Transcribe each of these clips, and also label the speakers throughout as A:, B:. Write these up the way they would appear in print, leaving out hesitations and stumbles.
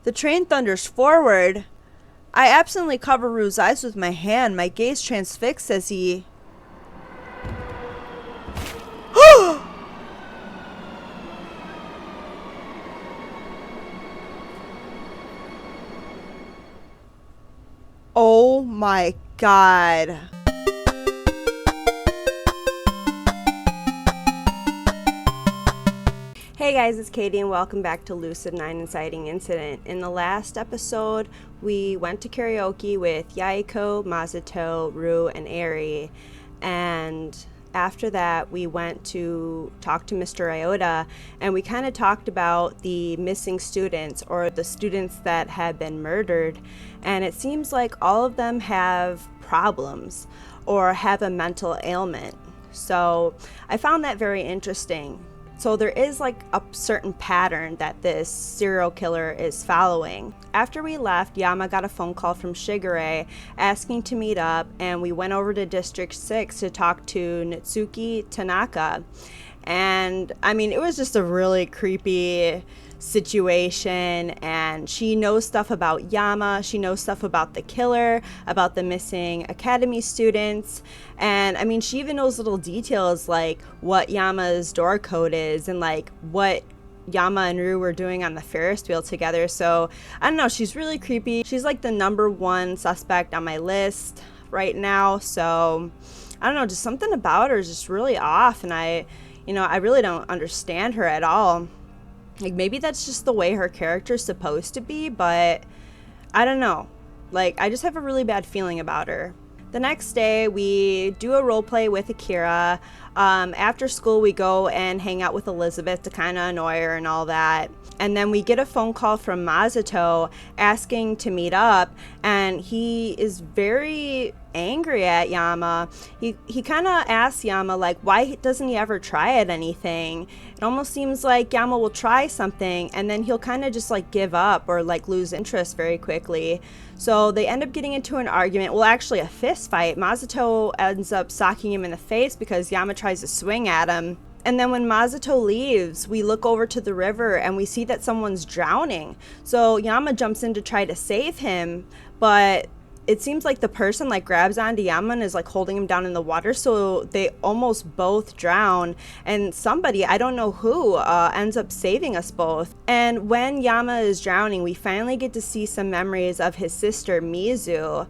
A: The train thunders forward. I absently cover Rue's eyes with my hand, my gaze transfixed as he... Oh my god. Hey guys, it's Katie and welcome back to Lucid 9 Inciting Incident. In the last episode, we went to karaoke with Yahiko, Masato, Rue, and Airi. And after that, we went to talk to Mr. Iota, and we kind of talked about the missing students, or the students that had been murdered. And it seems like all of them have problems or have a mental ailment. So I found that very interesting. So there is like a certain pattern that this serial killer is following. After we left, Yama got a phone call from Shigure asking to meet up, and we went over to District 6 to talk to Natsuki Tanaka. And I mean, it was just a really creepy situation, and she knows stuff about Yama, she knows stuff about the killer, about the missing academy students, and I mean, she even knows little details like what Yama's door code is and like what Yama and Rue were doing on the Ferris wheel together. So I don't know, she's really creepy. She's like the #1 suspect on my list right now. So I don't know, just something about her is just really off, and I really don't understand her at all. Like, maybe that's just the way her character's supposed to be, but I don't know. Like, I just have a really bad feeling about her. The next day, we do a role play with Akira. After school, we go and hang out with Elizabeth to kind of annoy her and all that. And then we get a phone call from Masato asking to meet up, and he is very angry at Yama. He kind of asks Yama, like, why doesn't he ever try at anything? It almost seems like Yama will try something and then he'll kind of just like give up or like lose interest very quickly. So they end up getting into an argument, well, actually a fist fight. Masato ends up socking him in the face because Yama tries to swing at him. And then when Masato leaves, we look over to the river and we see that someone's drowning. So Yama jumps in to try to save him, but it seems like the person like grabs onto Yama and is like holding him down in the water, so they almost both drown, and somebody, I don't know who, ends up saving us both. And when Yama is drowning, we finally get to see some memories of his sister Mizu.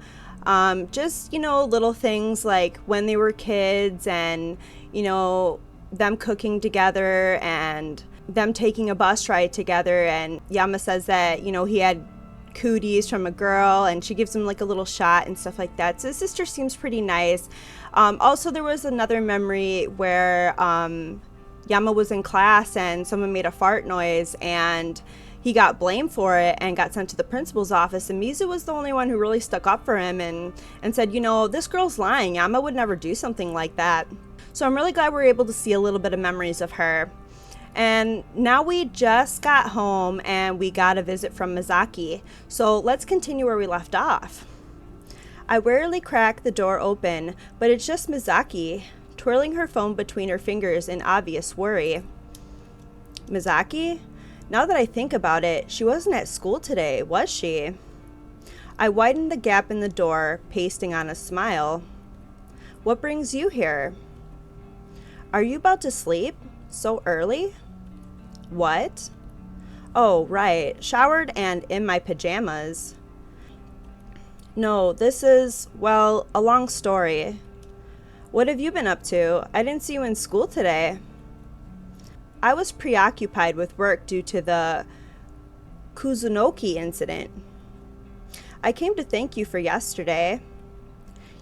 A: Just, little things like when they were kids, and them cooking together and them taking a bus ride together. And Yama says that he had cooties from a girl, and she gives him like a little shot and stuff like that. So his sister seems pretty nice. Also, there was another memory where Yama was in class and someone made a fart noise, and he got blamed for it and got sent to the principal's office, and Mizu was the only one who really stuck up for him and said, this girl's lying. Yama would never do something like that. So I'm really glad we're able to see a little bit of memories of her. And now we just got home and we got a visit from Misaki. So let's continue where we left off. I warily crack the door open, but it's just Misaki, twirling her phone between her fingers in obvious worry. Misaki? Now that I think about it, she wasn't at school today, was she? I widened the gap in the door, pasting on a smile. What brings you here? Are you about to sleep? So early? What? Oh, right. Showered and in my pajamas. No, this is, well, a long story. What have you been up to? I didn't see you in school today. I was preoccupied with work due to the Kuzunoki incident. I came to thank you for yesterday.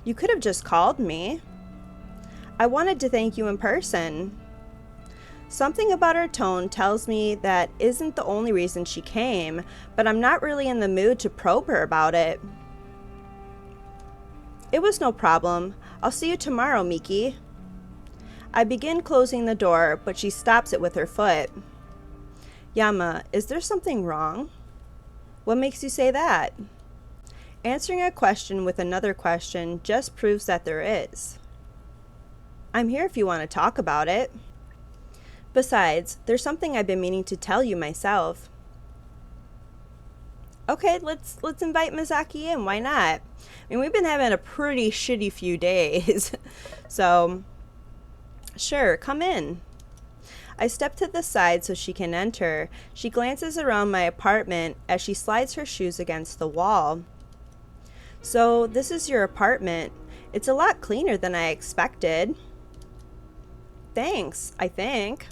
A: You could have just called me. I wanted to thank you in person. Something about her tone tells me that isn't the only reason she came, but I'm not really in the mood to probe her about it. It was no problem. I'll see you tomorrow, Miki. I begin closing the door, but she stops it with her foot. Yama, is there something wrong? What makes you say that? Answering a question with another question just proves that there is. I'm here if you want to talk about it. Besides, there's something I've been meaning to tell you myself. Okay, let's invite Misaki in. Why not? I mean, we've been having a pretty shitty few days. So, sure, come in. I step to the side so she can enter. She glances around my apartment as she slides her shoes against the wall. So, this is your apartment. It's a lot cleaner than I expected. Thanks, I think.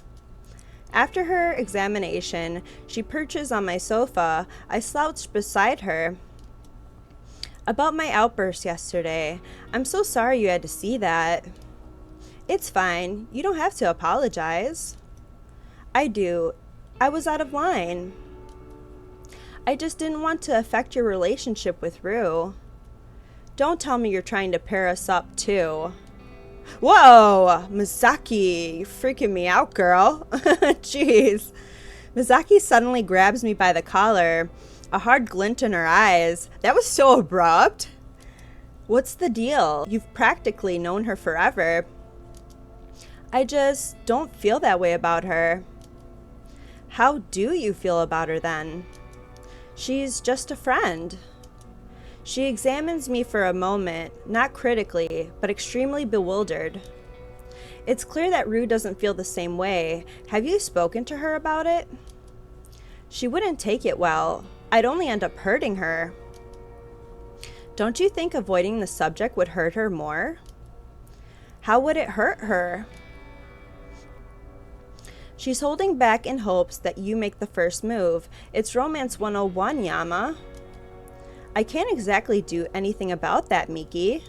A: After her examination, she perches on my sofa. I slouch beside her. About my outburst yesterday. I'm so sorry you had to see that. It's fine. You don't have to apologize. I do. I was out of line. I just didn't want to affect your relationship with Rue. Don't tell me you're trying to pair us up, too. Whoa! Misaki, you're freaking me out, girl. Jeez. Misaki suddenly grabs me by the collar, a hard glint in her eyes. That was so abrupt. What's the deal? You've practically known her forever. I just don't feel that way about her. How do you feel about her then? She's just a friend. She examines me for a moment, not critically, but extremely bewildered. It's clear that Rue doesn't feel the same way. Have you spoken to her about it? She wouldn't take it well. I'd only end up hurting her. Don't you think avoiding the subject would hurt her more? How would it hurt her? She's holding back in hopes that you make the first move. It's Romance 101, Yama. I can't exactly do anything about that, Miki.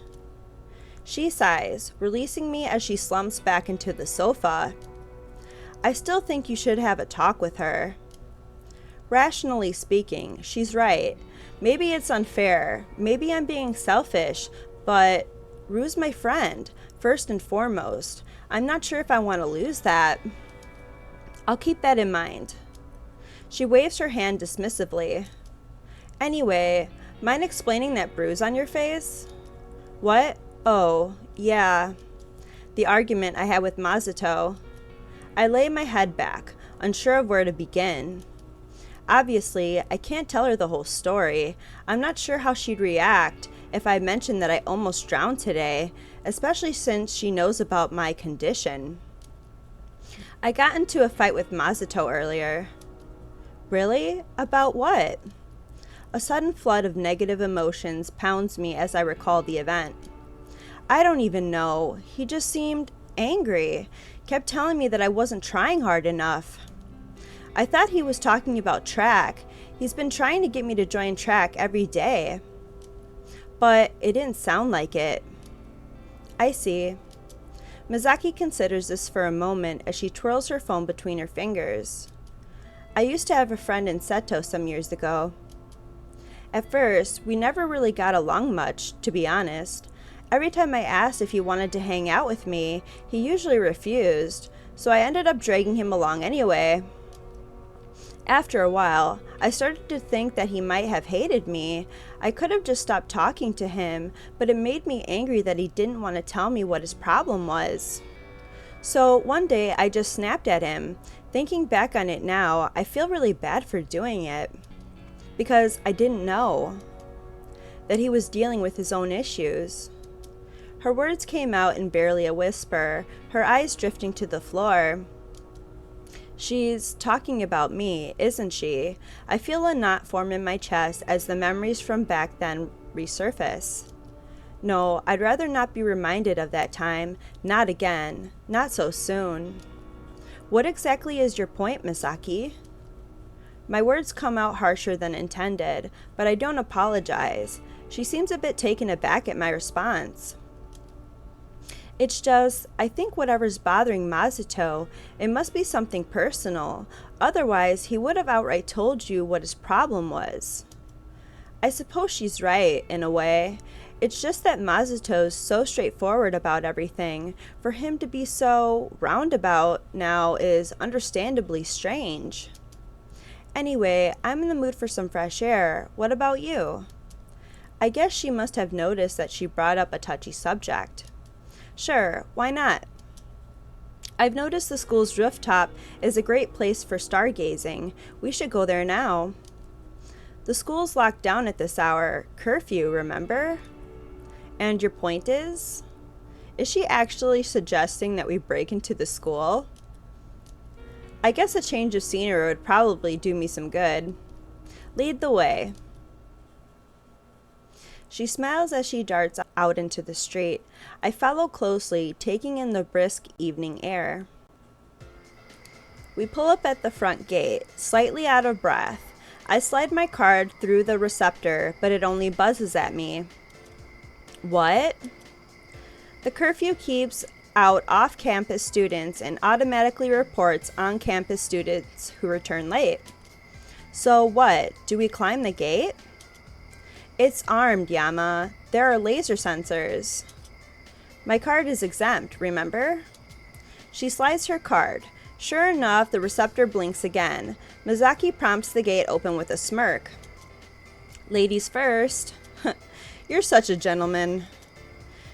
A: She sighs, releasing me as she slumps back into the sofa. I still think you should have a talk with her. Rationally speaking, she's right. Maybe it's unfair. Maybe I'm being selfish, but Rue's my friend, first and foremost. I'm not sure if I want to lose that. I'll keep that in mind. She waves her hand dismissively. Anyway, mind explaining that bruise on your face? What? Oh, yeah. The argument I had with Masato. I lay my head back, unsure of where to begin. Obviously, I can't tell her the whole story. I'm not sure how she'd react if I mentioned that I almost drowned today, especially since she knows about my condition. I got into a fight with Masato earlier. Really? About what? A sudden flood of negative emotions pounds me as I recall the event. I don't even know. He just seemed angry. Kept telling me that I wasn't trying hard enough. I thought he was talking about track. He's been trying to get me to join track every day. But it didn't sound like it. I see. Misaki considers this for a moment as she twirls her phone between her fingers. I used to have a friend in Seto some years ago. At first, we never really got along much, to be honest. Every time I asked if he wanted to hang out with me, he usually refused, so I ended up dragging him along anyway. After a while, I started to think that he might have hated me. I could have just stopped talking to him, but it made me angry that he didn't want to tell me what his problem was. So one day I just snapped at him. Thinking back on it now, I feel really bad for doing it. Because I didn't know that he was dealing with his own issues. Her words came out in barely a whisper, her eyes drifting to the floor. She's talking about me, isn't she? I feel a knot form in my chest as the memories from back then resurface. No, I'd rather not be reminded of that time. Not again. Not so soon. What exactly is your point, Misaki? My words come out harsher than intended, but I don't apologize. She seems a bit taken aback at my response. It's just, I think whatever's bothering Masato, it must be something personal. Otherwise, he would have outright told you what his problem was. I suppose she's right, in a way. It's just that Masato's so straightforward about everything. For him to be so roundabout now is understandably strange. Anyway, I'm in the mood for some fresh air. What about you? I guess she must have noticed that she brought up a touchy subject. Sure, why not? I've noticed the school's rooftop is a great place for stargazing. We should go there now. The school's locked down at this hour. Curfew, remember? And your point is? Is she actually suggesting that we break into the school? I guess a change of scenery would probably do me some good. Lead the way. She smiles as she darts out into the street. I follow closely, taking in the brisk evening air. We pull up at the front gate, slightly out of breath. I slide my card through the receptor, but it only buzzes at me. What? The curfew keeps out off-campus students and automatically reports on-campus students who return late. So what? Do we climb the gate? It's armed, Yama. There are laser sensors. My card is exempt, remember? She slides her card. Sure enough, the receptor blinks again. Misaki prompts the gate open with a smirk. Ladies first. You're such a gentleman.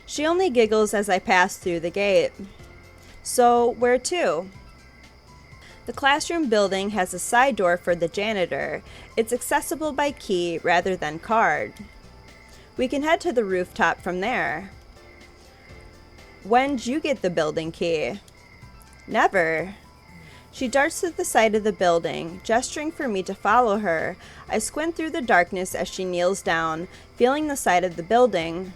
A: She only giggles as I pass through the gate. So, where to? The classroom building has a side door for the janitor. It's accessible by key rather than card. We can head to the rooftop from there. When'd you get the building key? Never. She darts to the side of the building, gesturing for me to follow her. I squint through the darkness as she kneels down, feeling the side of the building.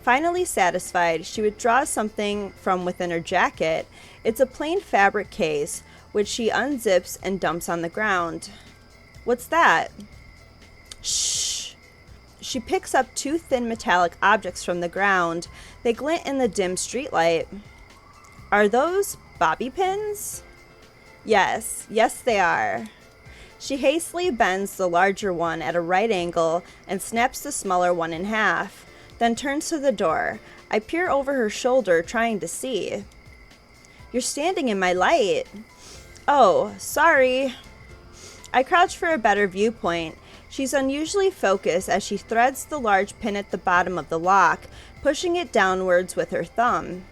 A: Finally satisfied, she withdraws something from within her jacket. It's a plain fabric case, which she unzips and dumps on the ground. What's that? Shh! She picks up two thin metallic objects from the ground. They glint in the dim streetlight. Are those bobby pins? Yes they are. She hastily bends the larger one at a right angle and snaps the smaller one in half, then turns to the door. I peer over her shoulder, trying to see. You're standing in my light. Oh, sorry. I crouch for a better viewpoint. She's unusually focused as she threads the large pin at the bottom of the lock, pushing it downwards with her thumb.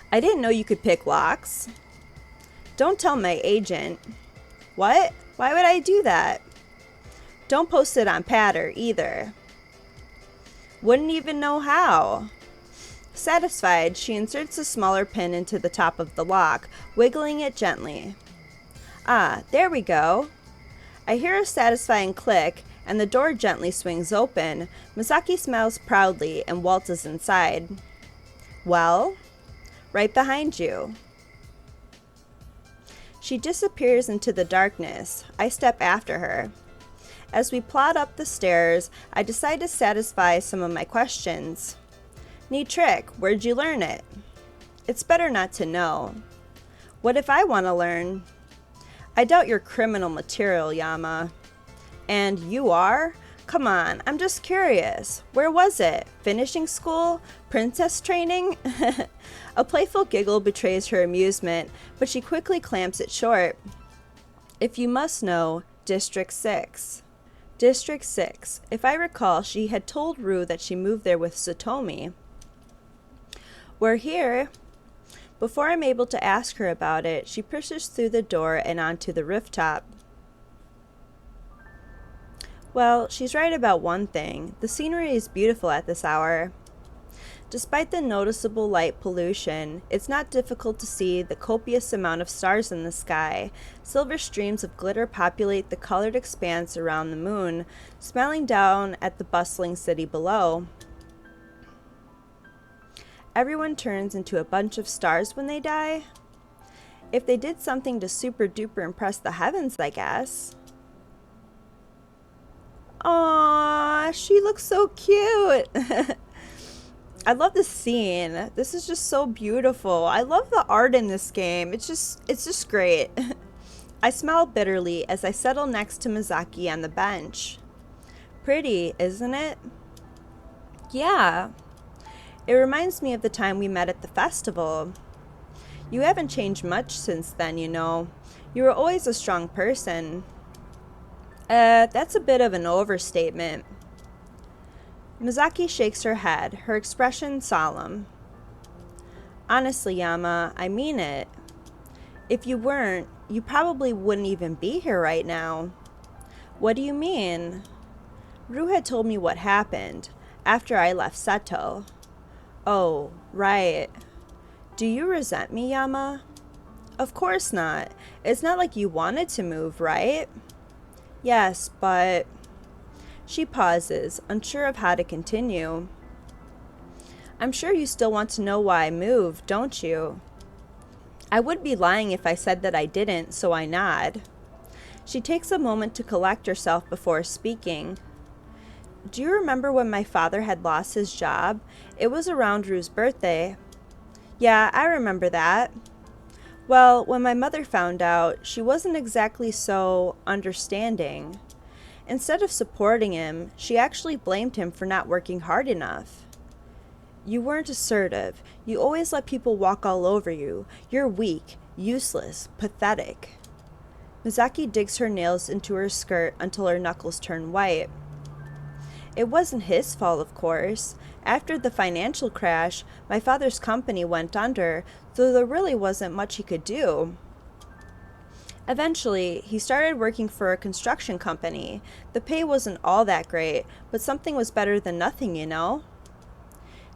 A: I didn't know you could pick locks. Don't tell my agent. What? Why would I do that? Don't post it on Patter either. Wouldn't even know how. Satisfied, she inserts a smaller pin into the top of the lock, wiggling it gently. Ah, there we go. I hear a satisfying click, and the door gently swings open. Misaki smiles proudly and waltzes inside. Well? Right behind you. She disappears into the darkness. I step after her. As we plod up the stairs, I decide to satisfy some of my questions. Neat trick. Where'd you learn it? It's better not to know. What if I want to learn? I doubt your criminal material, Yama. And you are? Come on, I'm just curious. Where was it? Finishing school? Princess training? A playful giggle betrays her amusement, but she quickly clamps it short. If you must know, District 6. District 6. If I recall, she had told Rue that she moved there with Satomi. We're here. Before I'm able to ask her about it, she pushes through the door and onto the rooftop. Well, she's right about one thing. The scenery is beautiful at this hour. Despite the noticeable light pollution, it's not difficult to see the copious amount of stars in the sky. Silver streams of glitter populate the colored expanse around the moon, smiling down at the bustling city below. Everyone turns into a bunch of stars when they die. If they did something to super duper impress the heavens, I guess. Aww, she looks so cute. I love this scene. This is just so beautiful. I love the art in this game. It's just great. I smile bitterly as I settle next to Misaki on the bench. Pretty, isn't it? Yeah. It reminds me of the time we met at the festival. You haven't changed much since then, you know. You were always a strong person. That's a bit of an overstatement. Misaki shakes her head, her expression solemn. Honestly, Yama, I mean it. If you weren't, you probably wouldn't even be here right now. What do you mean? Ru had told me what happened after I left Seto. Oh, right. Do you resent me, Yama? Of course not. It's not like you wanted to move, right? Yes, but... She pauses, unsure of how to continue. I'm sure you still want to know why I moved, don't you? I would be lying if I said that I didn't, so I nod. She takes a moment to collect herself before speaking. Do you remember when my father had lost his job? It was around Ru's birthday. Yeah, I remember that. Well, when my mother found out, she wasn't exactly so understanding. Instead of supporting him, she actually blamed him for not working hard enough. You weren't assertive. You always let people walk all over you. You're weak, useless, pathetic. Misaki digs her nails into her skirt until her knuckles turn white. It wasn't his fault, of course. After the financial crash, my father's company went under, so there really wasn't much he could do. Eventually, he started working for a construction company. The pay wasn't all that great, but something was better than nothing, you know?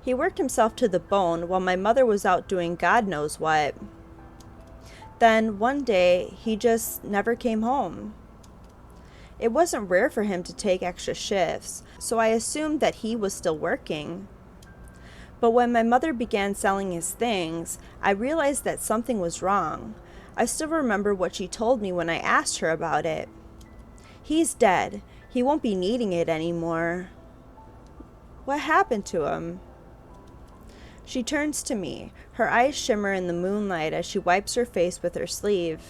A: He worked himself to the bone while my mother was out doing God knows what. Then, one day, he just never came home. It wasn't rare for him to take extra shifts, so I assumed that he was still working. But when my mother began selling his things, I realized that something was wrong. I still remember what she told me when I asked her about it. He's dead. He won't be needing it anymore. What happened to him? She turns to me. Her eyes shimmer in the moonlight as she wipes her face with her sleeve.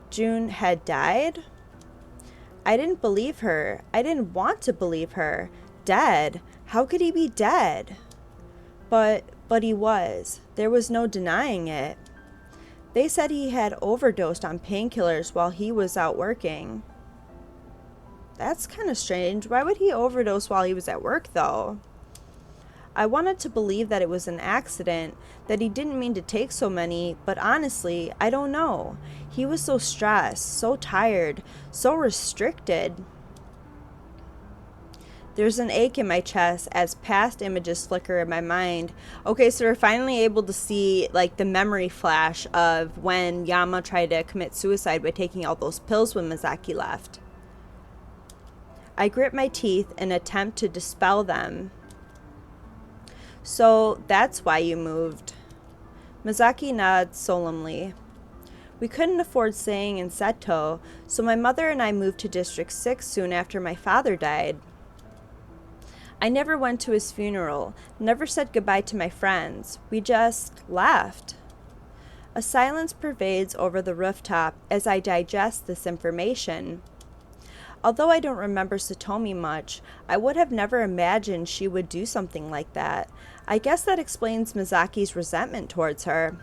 A: June had died? I didn't believe her. I didn't want to believe her. Dead? How could he be dead? But he was. There was no denying it. They said he had overdosed on painkillers while he was out working. That's kind of strange. Why would he overdose while he was at work, though? I wanted to believe that it was an accident, that he didn't mean to take so many, but honestly, I don't know. He was so stressed, so tired, so restricted. There's an ache in my chest as past images flicker in my mind. Okay, so we're finally able to see like the memory flash of when Yama tried to commit suicide by taking all those pills when Misaki left. I grit my teeth and attempt to dispel them. So that's why you moved. Misaki nods solemnly. We couldn't afford staying in Seto, so my mother and I moved to District 6 soon after my father died. I never went to his funeral, never said goodbye to my friends. We just left. A silence pervades over the rooftop as I digest this information. Although I don't remember Satomi much, I would have never imagined she would do something like that. I guess that explains Misaki's resentment towards her.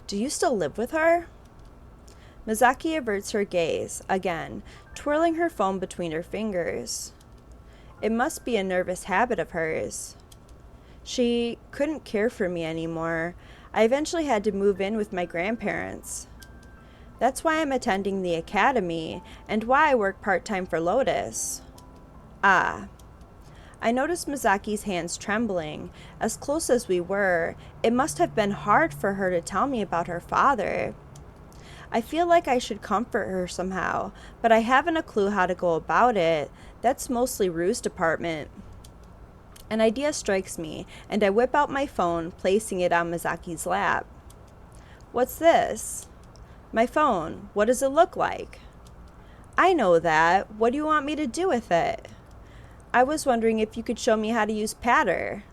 A: Do you still live with her? Misaki averts her gaze, again, twirling her phone between her fingers. It must be a nervous habit of hers. She couldn't care for me anymore. I eventually had to move in with my grandparents. That's why I'm attending the academy, and why I work part-time for Lotus. Ah. I noticed Misaki's hands trembling. As close as we were, it must have been hard for her to tell me about her father. I feel like I should comfort her somehow, but I haven't a clue how to go about it. That's mostly Ru's department. An idea strikes me, and I whip out my phone, placing it on Misaki's lap. What's this? My phone. What does it look like? I know that. What do you want me to do with it? I was wondering if you could show me how to use Patter.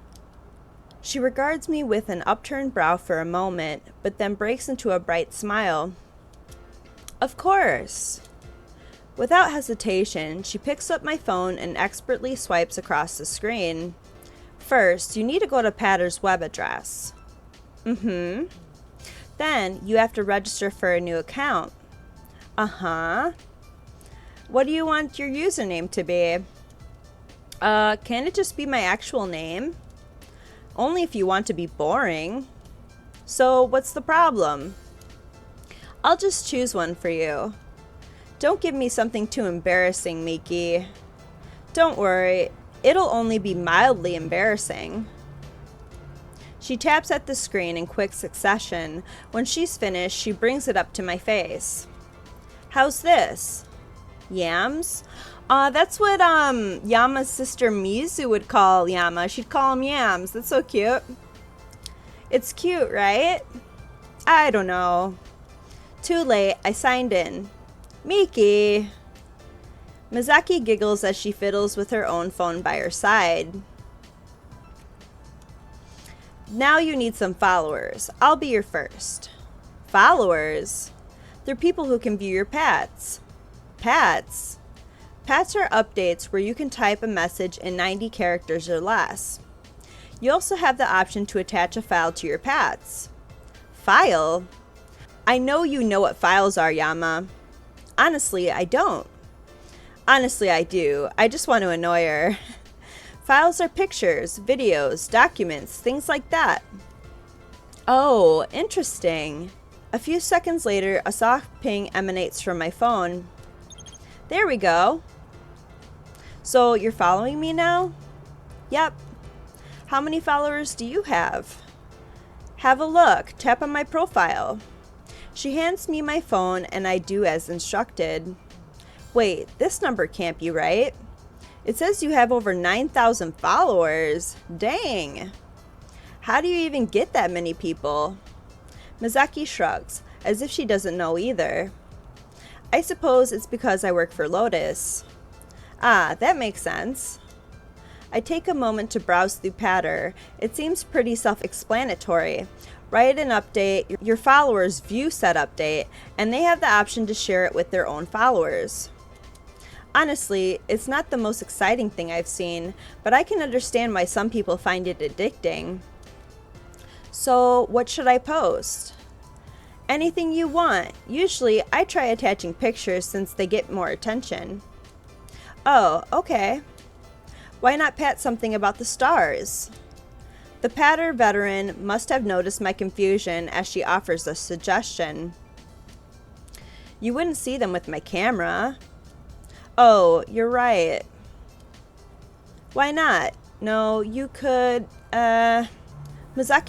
A: She regards me with an upturned brow for a moment, but then breaks into a bright smile. Of course. Without hesitation, she picks up my phone and expertly swipes across the screen. First, you need to go to Patter's web address. Then, you have to register for a new account. What do you want your username to be? Can it just be my actual name? Only if you want to be boring. So, what's the problem? I'll just choose one for you. Don't give me something too embarrassing, Miki. Don't worry, it'll only be mildly embarrassing. She taps at the screen in quick succession. When she's finished, she brings it up to my face. How's this? Yams? That's what Yama's sister Mizu would call Yama. She'd call him yams. That's so cute. It's cute, right? I don't know. Too late, I signed in. Miki! Misaki giggles as she fiddles with her own phone by her side. Now you need some followers. I'll be your first. Followers? They're people who can view your pats. Pats? Pats are updates where you can type a message in 90 characters or less. You also have the option to attach a file to your pats. File? I know you know what files are, Yama. Honestly, I don't. Honestly, I do. I just want to annoy her. Files are pictures, videos, documents, things like that. Oh, interesting. A few seconds later, a soft ping emanates from my phone. There we go. So, you're following me now? Yep. How many followers do you have? Have a look. Tap on my profile. She hands me my phone and I do as instructed. Wait, this number can't be right. It says you have over 9,000 followers. Dang. How do you even get that many people? Misaki shrugs, as if she doesn't know either. I suppose it's because I work for Lotus. Ah, that makes sense. I take a moment to browse through Patter. It seems pretty self-explanatory. Write an update, your followers view said update, and they have the option to share it with their own followers. Honestly, it's not the most exciting thing I've seen, but I can understand why some people find it addicting. So, what should I post? Anything you want. Usually, I try attaching pictures since they get more attention. Oh, okay. Why not pat something about the stars? The patter veteran must have noticed my confusion as she offers a suggestion. You wouldn't see them with my camera. Oh, you're right. Why not? No, you could, Misaki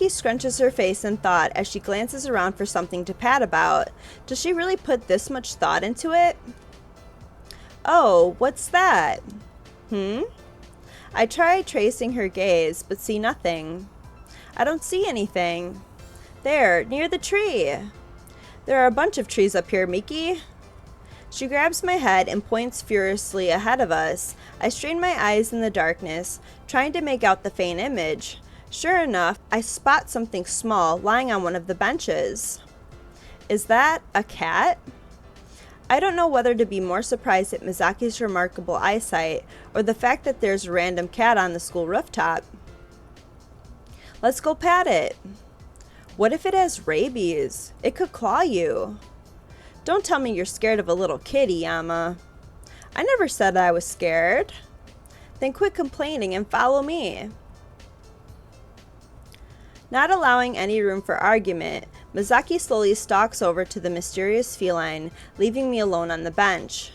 A: scrunches her face in thought as she glances around for something to pat about. Does she really put this much thought into it? Oh, what's that? I try tracing her gaze, but see nothing. I don't see anything. There, near the tree. There are a bunch of trees up here, Miki. She grabs my head and points furiously ahead of us. I strain my eyes in the darkness, trying to make out the faint image. Sure enough, I spot something small lying on one of the benches. Is that a cat? I don't know whether to be more surprised at Misaki's remarkable eyesight or the fact that there's a random cat on the school rooftop. Let's go pat it. What if it has rabies? It could claw you. Don't tell me you're scared of a little kitty, Yama. I never said I was scared. Then quit complaining and follow me. Not allowing any room for argument, Misaki slowly stalks over to the mysterious feline, leaving me alone on the bench.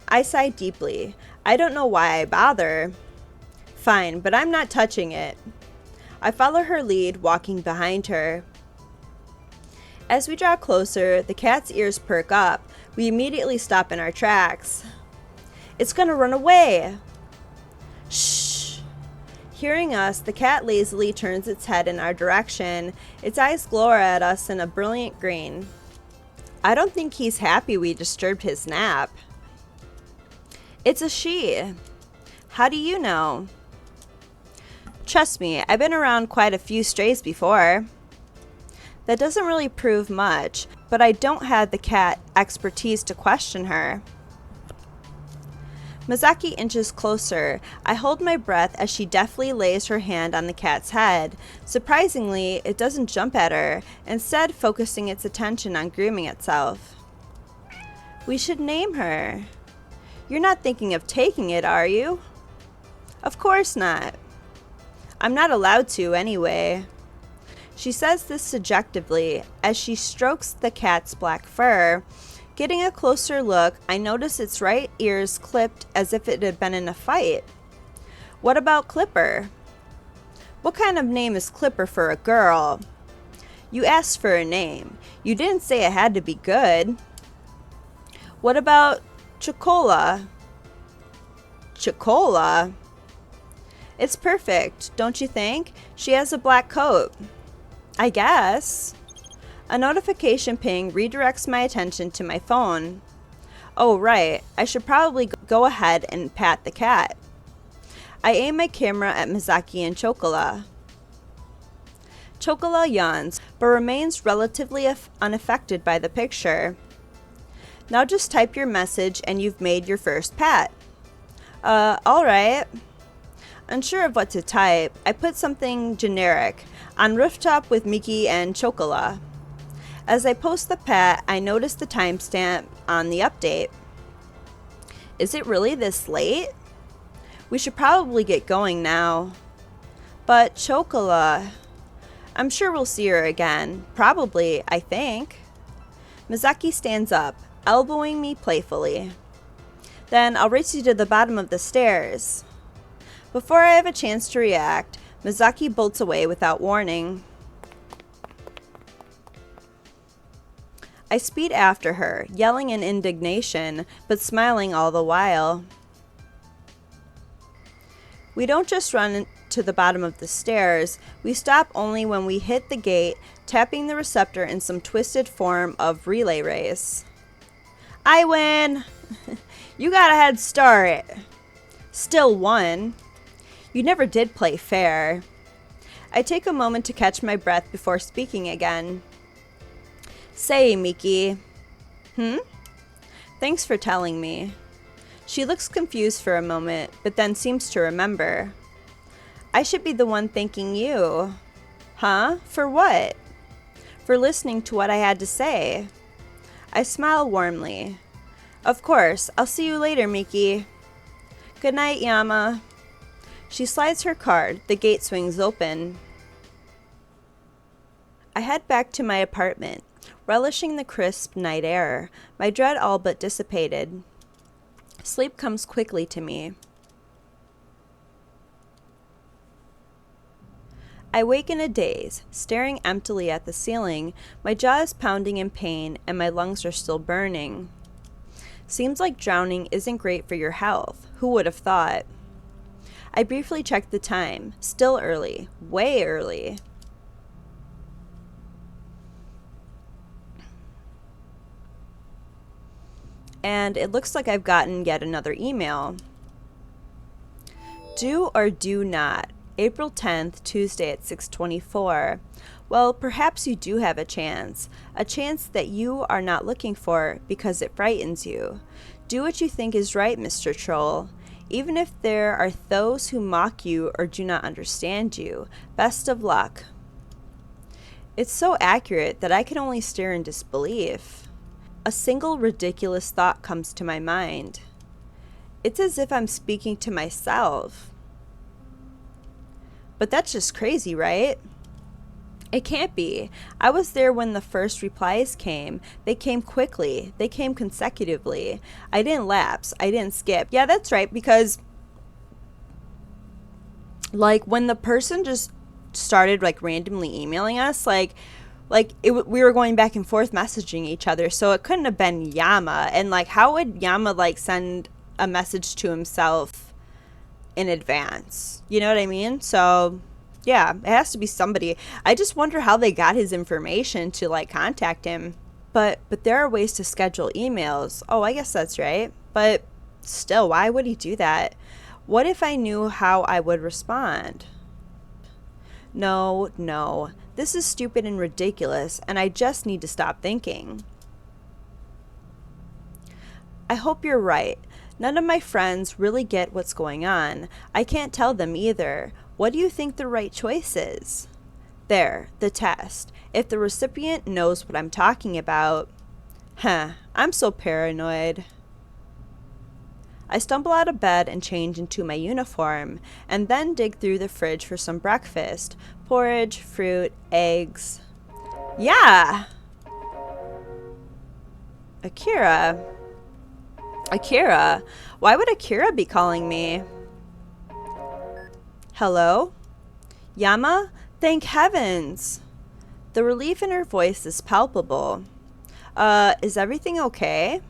A: I sigh deeply. I don't know why I bother. Fine, but I'm not touching it. I follow her lead, walking behind her. As we draw closer, the cat's ears perk up. We immediately stop in our tracks. It's gonna run away! Shh! Hearing us, the cat lazily turns its head in our direction. Its eyes glow at us in a brilliant green. I don't think he's happy we disturbed his nap. It's a she. How do you know? Trust me, I've been around quite a few strays before. That doesn't really prove much, but I don't have the cat expertise to question her. Misaki inches closer. I hold my breath as she deftly lays her hand on the cat's head. Surprisingly, it doesn't jump at her, instead focusing its attention on grooming itself. We should name her. You're not thinking of taking it, are you? Of course not. I'm not allowed to anyway. She says this subjectively as she strokes the cat's black fur. Getting a closer look, I notice its right ear's clipped as if it had been in a fight. What about Clipper? What kind of name is Clipper for a girl? You asked for a name. You didn't say it had to be good. What about Chocola? Chocola? It's perfect, don't you think? She has a black coat. I guess. A notification ping redirects my attention to my phone. Oh, right. I should probably go ahead and pat the cat. I aim my camera at Misaki and Chocola. Chocola yawns, but remains relatively unaffected by the picture. Now just type your message and you've made your first pat. Alright. Unsure of what to type, I put something generic, on rooftop with Miki and Chocola. As I post the pat, I notice the timestamp on the update. Is it really this late? We should probably get going now. But Chocola, I'm sure we'll see her again. Probably, I think. Misaki stands up, elbowing me playfully. Then I'll race you to the bottom of the stairs. Before I have a chance to react, Misaki bolts away without warning. I speed after her, yelling in indignation, but smiling all the while. We don't just run to the bottom of the stairs, we stop only when we hit the gate, tapping the receptor in some twisted form of relay race. I win! You got a head start. Still won. You never did play fair. I take a moment to catch my breath before speaking again. Say, Miki. Thanks for telling me. She looks confused for a moment, but then seems to remember. I should be the one thanking you. Huh? For what? For listening to what I had to say. I smile warmly. Of course. I'll see you later, Miki. Good night, Yama. She slides her card. The gate swings open. I head back to my apartment, relishing the crisp night air, my dread all but dissipated. Sleep comes quickly to me. I wake in a daze, staring emptily at the ceiling. My jaw is pounding in pain, and my lungs are still burning. Seems like drowning isn't great for your health. Who would have thought? I briefly checked the time. Still early. Way early. And it looks like I've gotten yet another email. Do or do not. April 10th, Tuesday at 6:24. Well, perhaps you do have a chance that you are not looking for because it frightens you. Do what you think is right, Mr. Troll. Even if there are those who mock you or do not understand you, best of luck. It's so accurate that I can only stare in disbelief. A single ridiculous thought comes to my mind. It's as if I'm speaking to myself. But that's just crazy, right? It can't be. I was there when the first replies came. They came quickly. They came consecutively. I didn't lapse. I didn't skip. Yeah, that's right, because like when the person just started like randomly emailing us, we were going back and forth messaging each other, so it couldn't have been Yama. And like, how would Yama like send a message to himself in advance? You know what I mean? So yeah, it has to be somebody. I just wonder how they got his information to like contact him. But there are ways to schedule emails. Oh, I guess that's right. But still, why would he do that? What if I knew how I would respond? No. This is stupid and ridiculous, and I just need to stop thinking. I hope you're right. None of my friends really get what's going on. I can't tell them either. What do you think the right choice is? There, the test. If the recipient knows what I'm talking about. I'm so paranoid. I stumble out of bed and change into my uniform, and then dig through the fridge for some breakfast. Porridge, fruit, eggs. Yeah! Akira? Akira? Why would Akira be calling me? Hello? Yama? Thank heavens! The relief in her voice is palpable. Is everything okay?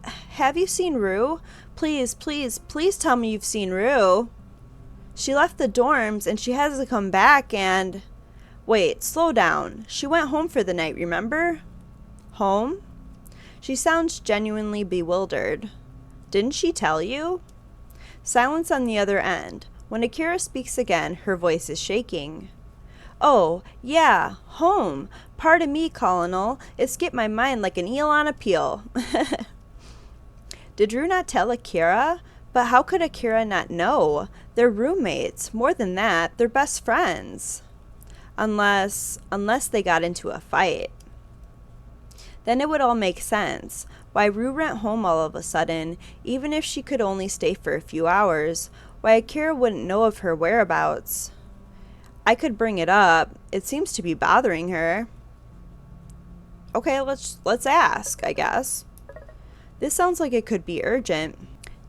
A: Have you seen Rue? Please, please, please tell me you've seen Rue. She left the dorms and she has to come back and... Wait, slow down. She went home for the night, remember? Home? She sounds genuinely bewildered. Didn't she tell you? Silence on the other end. When Akira speaks again, her voice is shaking. Oh, yeah, home. Pardon me, Colonel. It skipped my mind like an eel on a peel. Did Rue not tell Akira? But how could Akira not know? They're roommates. More than that, they're best friends. Unless they got into a fight. Then it would all make sense. Why Rue went home all of a sudden, even if she could only stay for a few hours. Why Akira wouldn't know of her whereabouts. I could bring it up. It seems to be bothering her. Okay, let's ask, I guess. This sounds like it could be urgent.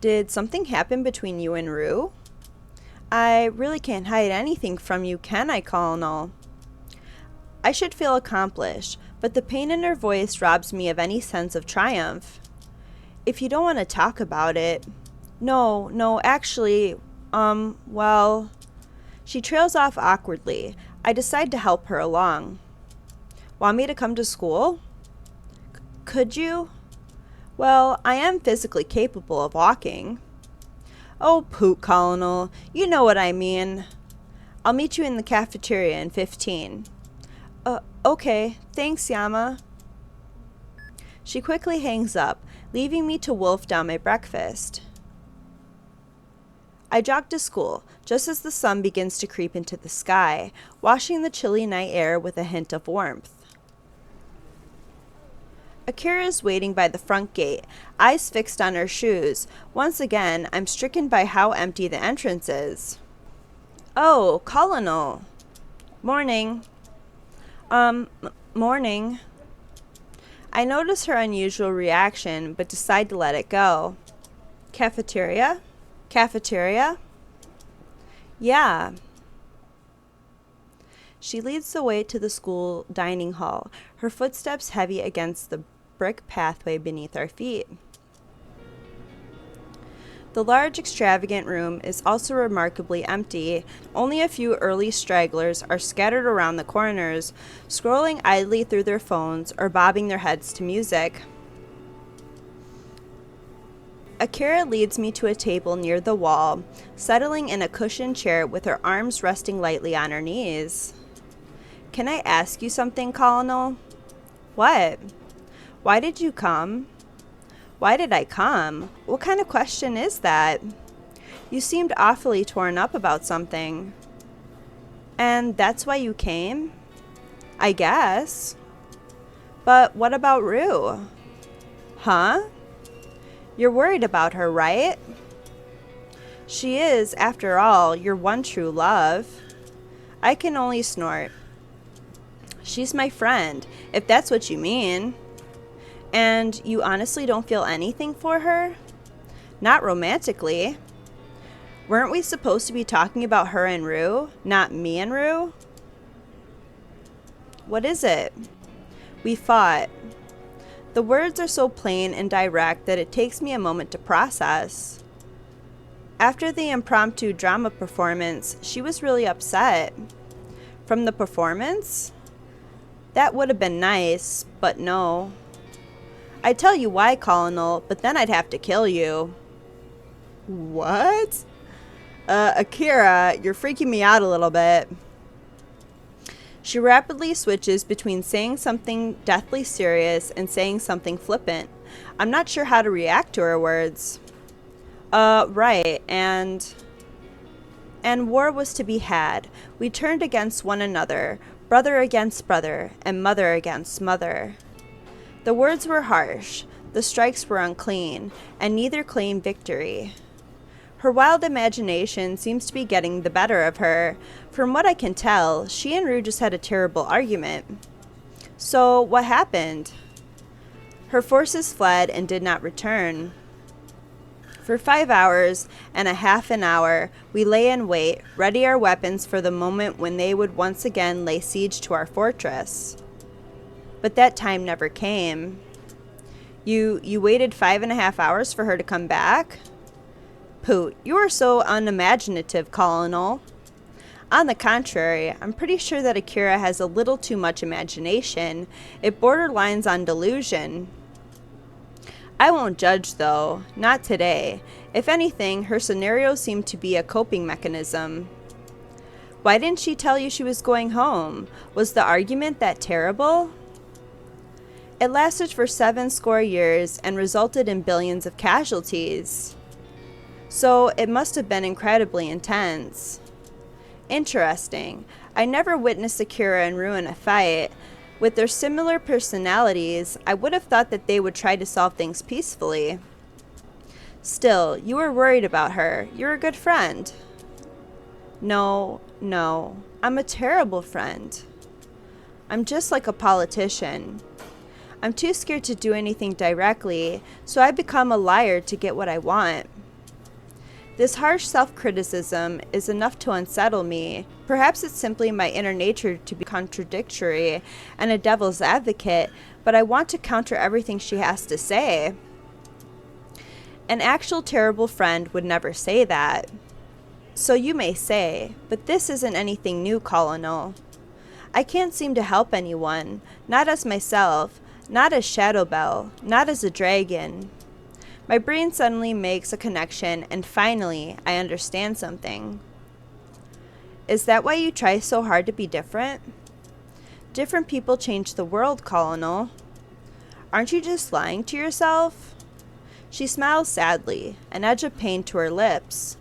A: Did something happen between you and Rue? I really can't hide anything from you, can I, Colonel? I should feel accomplished, but the pain in her voice robs me of any sense of triumph. If you don't want to talk about it... No, actually, well... She trails off awkwardly. I decide to help her along. Want me to come to school? Could you? Well, I am physically capable of walking. Oh, poot, Colonel. You know what I mean. I'll meet you in the cafeteria in 15. Okay. Thanks, Yama. She quickly hangs up, leaving me to wolf down my breakfast. I jog to school, just as the sun begins to creep into the sky, washing the chilly night air with a hint of warmth. Akira is waiting by the front gate, eyes fixed on her shoes. Once again, I'm stricken by how empty the entrance is. Oh, Colonel. Morning. Morning. I notice her unusual reaction, but decide to let it go. Cafeteria? Cafeteria? Yeah. She leads the way to the school dining hall, her footsteps heavy against the brick pathway beneath our feet. The large, extravagant room is also remarkably empty. Only a few early stragglers are scattered around the corners, scrolling idly through their phones or bobbing their heads to music. Akira leads me to a table near the wall, settling in a cushioned chair with her arms resting lightly on her knees. Can I ask you something, Colonel? What? Why did you come? Why did I come? What kind of question is that? You seemed awfully torn up about something. And that's why you came? I guess. But what about Rue? Huh? You're worried about her, right? She is, after all, your one true love. I can only snort. She's my friend, if that's what you mean. And you honestly don't feel anything for her? Not romantically. Weren't we supposed to be talking about her and Rue, not me and Rue? What is it? We fought. The words are so plain and direct that it takes me a moment to process. After the impromptu drama performance, she was really upset. From the performance? That would have been nice, but no. I'd tell you why, Colonel, but then I'd have to kill you. What? Akira, you're freaking me out a little bit. She rapidly switches between saying something deathly serious and saying something flippant. I'm not sure how to react to her words. Right, and war was to be had. We turned against one another, brother against brother, and mother against mother. The words were harsh, the strikes were unclean, and neither claimed victory. Her wild imagination seems to be getting the better of her. From what I can tell, she and Rue just had a terrible argument. So, what happened? Her forces fled and did not return. For 5 hours and a half an hour, we lay in wait, ready our weapons for the moment when they would once again lay siege to our fortress. But that time never came. You waited 5.5 hours for her to come back? Poot, you are so unimaginative, Colonel. On the contrary, I'm pretty sure that Akira has a little too much imagination. It borderlines on delusion. I won't judge, though. Not today. If anything, her scenario seemed to be a coping mechanism. Why didn't she tell you she was going home? Was the argument that terrible? It lasted for 70 years and resulted in billions of casualties. So it must have been incredibly intense. Interesting. I never witnessed Akira and Rue in a fight. With their similar personalities, I would have thought that they would try to solve things peacefully. Still, you were worried about her. You're a good friend. No. I'm a terrible friend. I'm just like a politician. I'm too scared to do anything directly, so I become a liar to get what I want. This harsh self-criticism is enough to unsettle me. Perhaps it's simply my inner nature to be contradictory and a devil's advocate, but I want to counter everything she has to say. An actual terrible friend would never say that. So you may say, but this isn't anything new, Colonel. I can't seem to help anyone, not as myself, not as Shadowbell, not as a dragon. My brain suddenly makes a connection, and finally, I understand something. Is that why you try so hard to be different? Different people change the world, Colonel. Aren't you just lying to yourself? She smiles sadly, an edge of pain to her lips.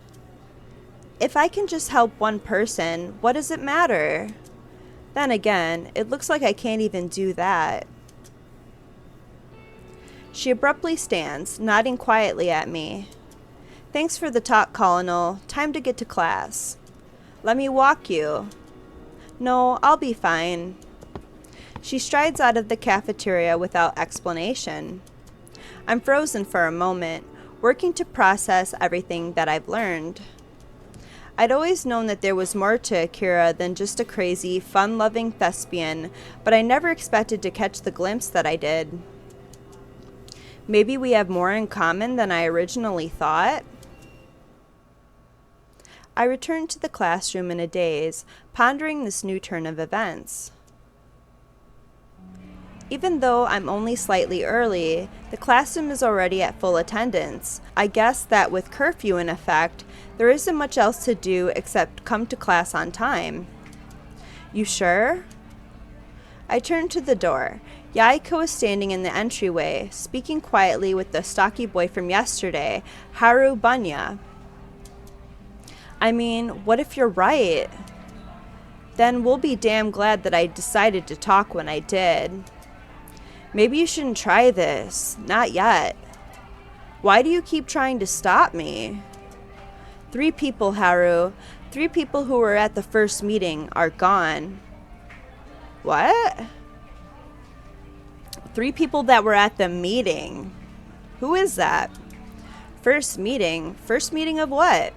A: If I can just help one person, what does it matter? Then again, it looks like I can't even do that. She abruptly stands, nodding quietly at me. Thanks for the talk, Colonel. Time to get to class. Let me walk you. No, I'll be fine. She strides out of the cafeteria without explanation. I'm frozen for a moment, working to process everything that I've learned. I'd always known that there was more to Akira than just a crazy, fun-loving thespian, but I never expected to catch the glimpse that I did. Maybe we have more in common than I originally thought? I returned to the classroom in a daze, pondering this new turn of events. Even though I'm only slightly early, the classroom is already at full attendance. I guess that with curfew in effect, there isn't much else to do except come to class on time. You sure? I turned to the door. Yahiko was standing in the entryway, speaking quietly with the stocky boy from yesterday, Haru Bunya. I mean, what if you're right? Then we'll be damn glad that I decided to talk when I did. Maybe you shouldn't try this. Not yet. Why do you keep trying to stop me? 3 people, Haru. 3 people who were at the first meeting are gone. What? 3 people that were at the meeting. Who is that? First meeting? First meeting of what?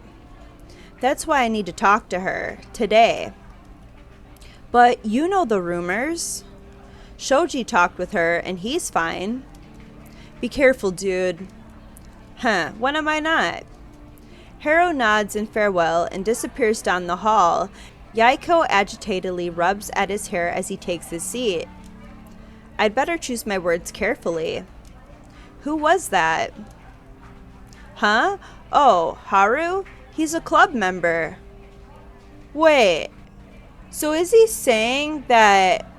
A: That's why I need to talk to her. Today. But you know the rumors. Shoji talked with her, and he's fine. Be careful, dude. Huh, when am I not? Haru nods in farewell and disappears down the hall. Yahiko agitatedly rubs at his hair as he takes his seat. I'd better choose my words carefully. Who was that? Huh? Oh, Haru? He's a club member. Wait. So is he saying that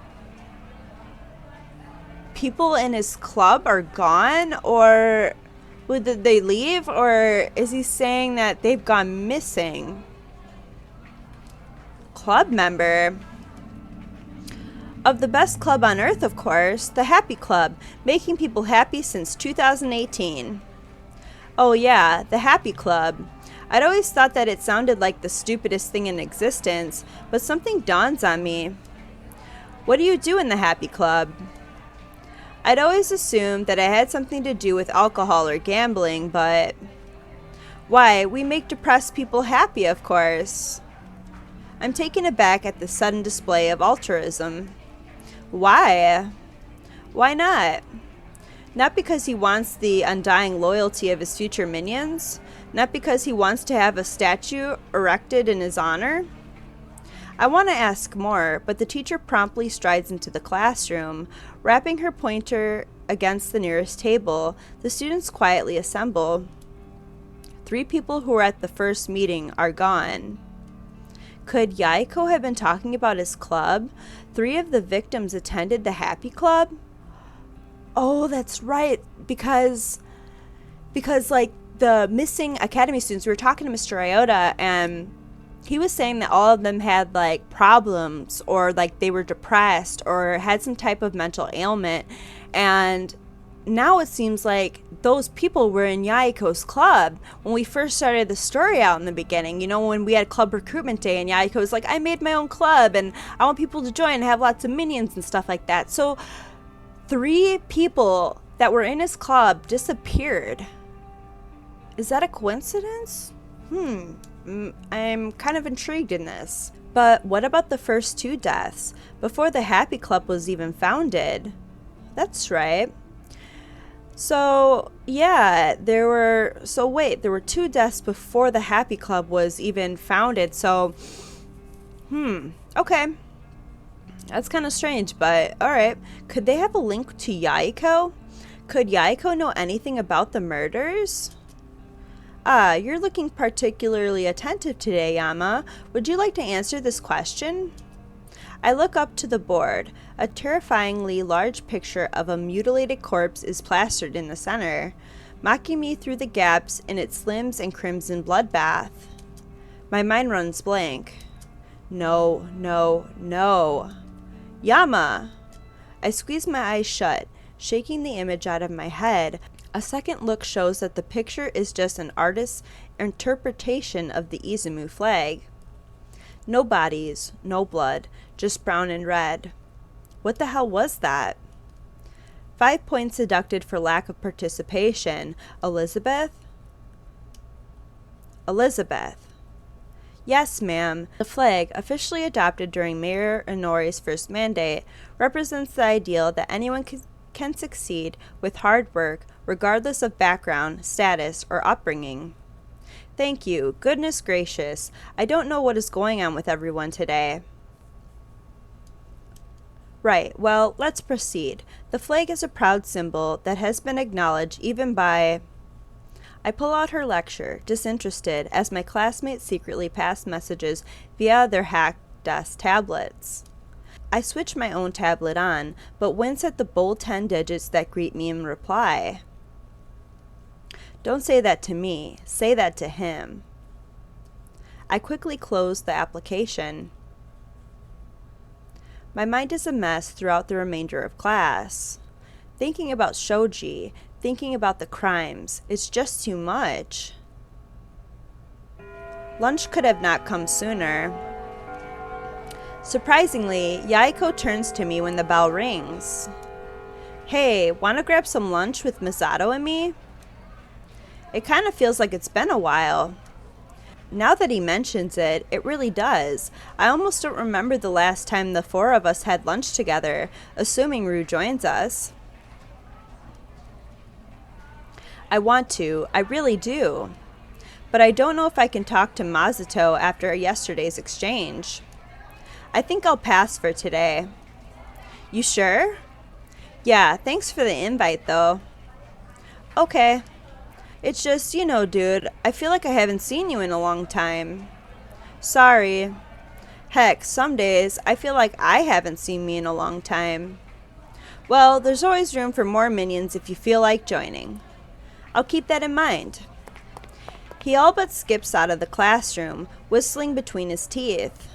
A: people in his club are gone? Or did they leave? Or is he saying that they've gone missing? Club member? Of the best club on earth, of course, the Happy Club, making people happy since 2018. Oh yeah, the Happy Club. I'd always thought that it sounded like the stupidest thing in existence, but something dawns on me. What do you do in the Happy Club? I'd always assumed that it had something to do with alcohol or gambling, but... Why, we make depressed people happy, of course. I'm taken aback at the sudden display of altruism. Why? Why not? Not because he wants the undying loyalty of his future minions? Not because he wants to have a statue erected in his honor? I want to ask more, but the teacher promptly strides into the classroom. Wrapping her pointer against the nearest table, the students quietly assemble. 3 people who were at the first meeting are gone. Could Yahiko have been talking about his club? 3 of the victims attended the Happy Club? Oh, that's right, because like the missing academy students, we were talking to Mr. Iota, and he was saying that all of them had like problems, or like they were depressed or had some type of mental ailment, and now it seems like those people were in Yahiko's club when we first started the story out in the beginning. You know, when we had club recruitment day and Yahiko was like, I made my own club and I want people to join and have lots of minions and stuff like that. So 3 people that were in his club disappeared. Is that a coincidence? I'm kind of intrigued in this. But what about the first 2 deaths before the Happy Club was even founded? That's right. So, yeah, there were 2 deaths before the Happy Club was even founded. So, okay. That's kind of strange, but alright. Could they have a link to Yahiko? Could Yahiko know anything about the murders? Ah, you're looking particularly attentive today, Yama. Would you like to answer this question? I look up to the board. A terrifyingly large picture of a mutilated corpse is plastered in the center, mocking me through the gaps in its limbs and crimson bloodbath. My mind runs blank. No, no, no. Yama! I squeeze my eyes shut, shaking the image out of my head. A second look shows that the picture is just an artist's interpretation of the Izumu flag. No bodies, no blood, just brown and red. What the hell was that? 5 points deducted for lack of participation. Elizabeth? Elizabeth. Yes, ma'am. The flag, officially adopted during Mayor Inori's first mandate, represents the ideal that anyone can succeed with hard work, regardless of background, status, or upbringing. Thank you. Goodness gracious. I don't know what is going on with everyone today. Right, well, let's proceed. The flag is a proud symbol that has been acknowledged even by... I pull out her lecture, disinterested, as my classmates secretly pass messages via their hacked desk tablets. I switch my own tablet on, but wince at the bold 10 digits that greet me in reply. Don't say that to me, say that to him. I quickly close the application. My mind is a mess throughout the remainder of class. Thinking about Shoji, thinking about the crimes, it's just too much. Lunch could have not come sooner. Surprisingly, Yahiko turns to me when the bell rings. Hey, wanna grab some lunch with Misato and me? It kind of feels like it's been a while. Now that he mentions it, it really does. I almost don't remember the last time the 4 of us had lunch together, assuming Rue joins us. I want to, I really do. But I don't know if I can talk to Masato after yesterday's exchange. I think I'll pass for today. You sure? Yeah, thanks for the invite though. Okay. It's just, you know, dude, I feel like I haven't seen you in a long time. Sorry. Heck, some days I feel like I haven't seen me in a long time. Well, there's always room for more minions if you feel like joining. I'll keep that in mind. He all but skips out of the classroom, whistling between his teeth.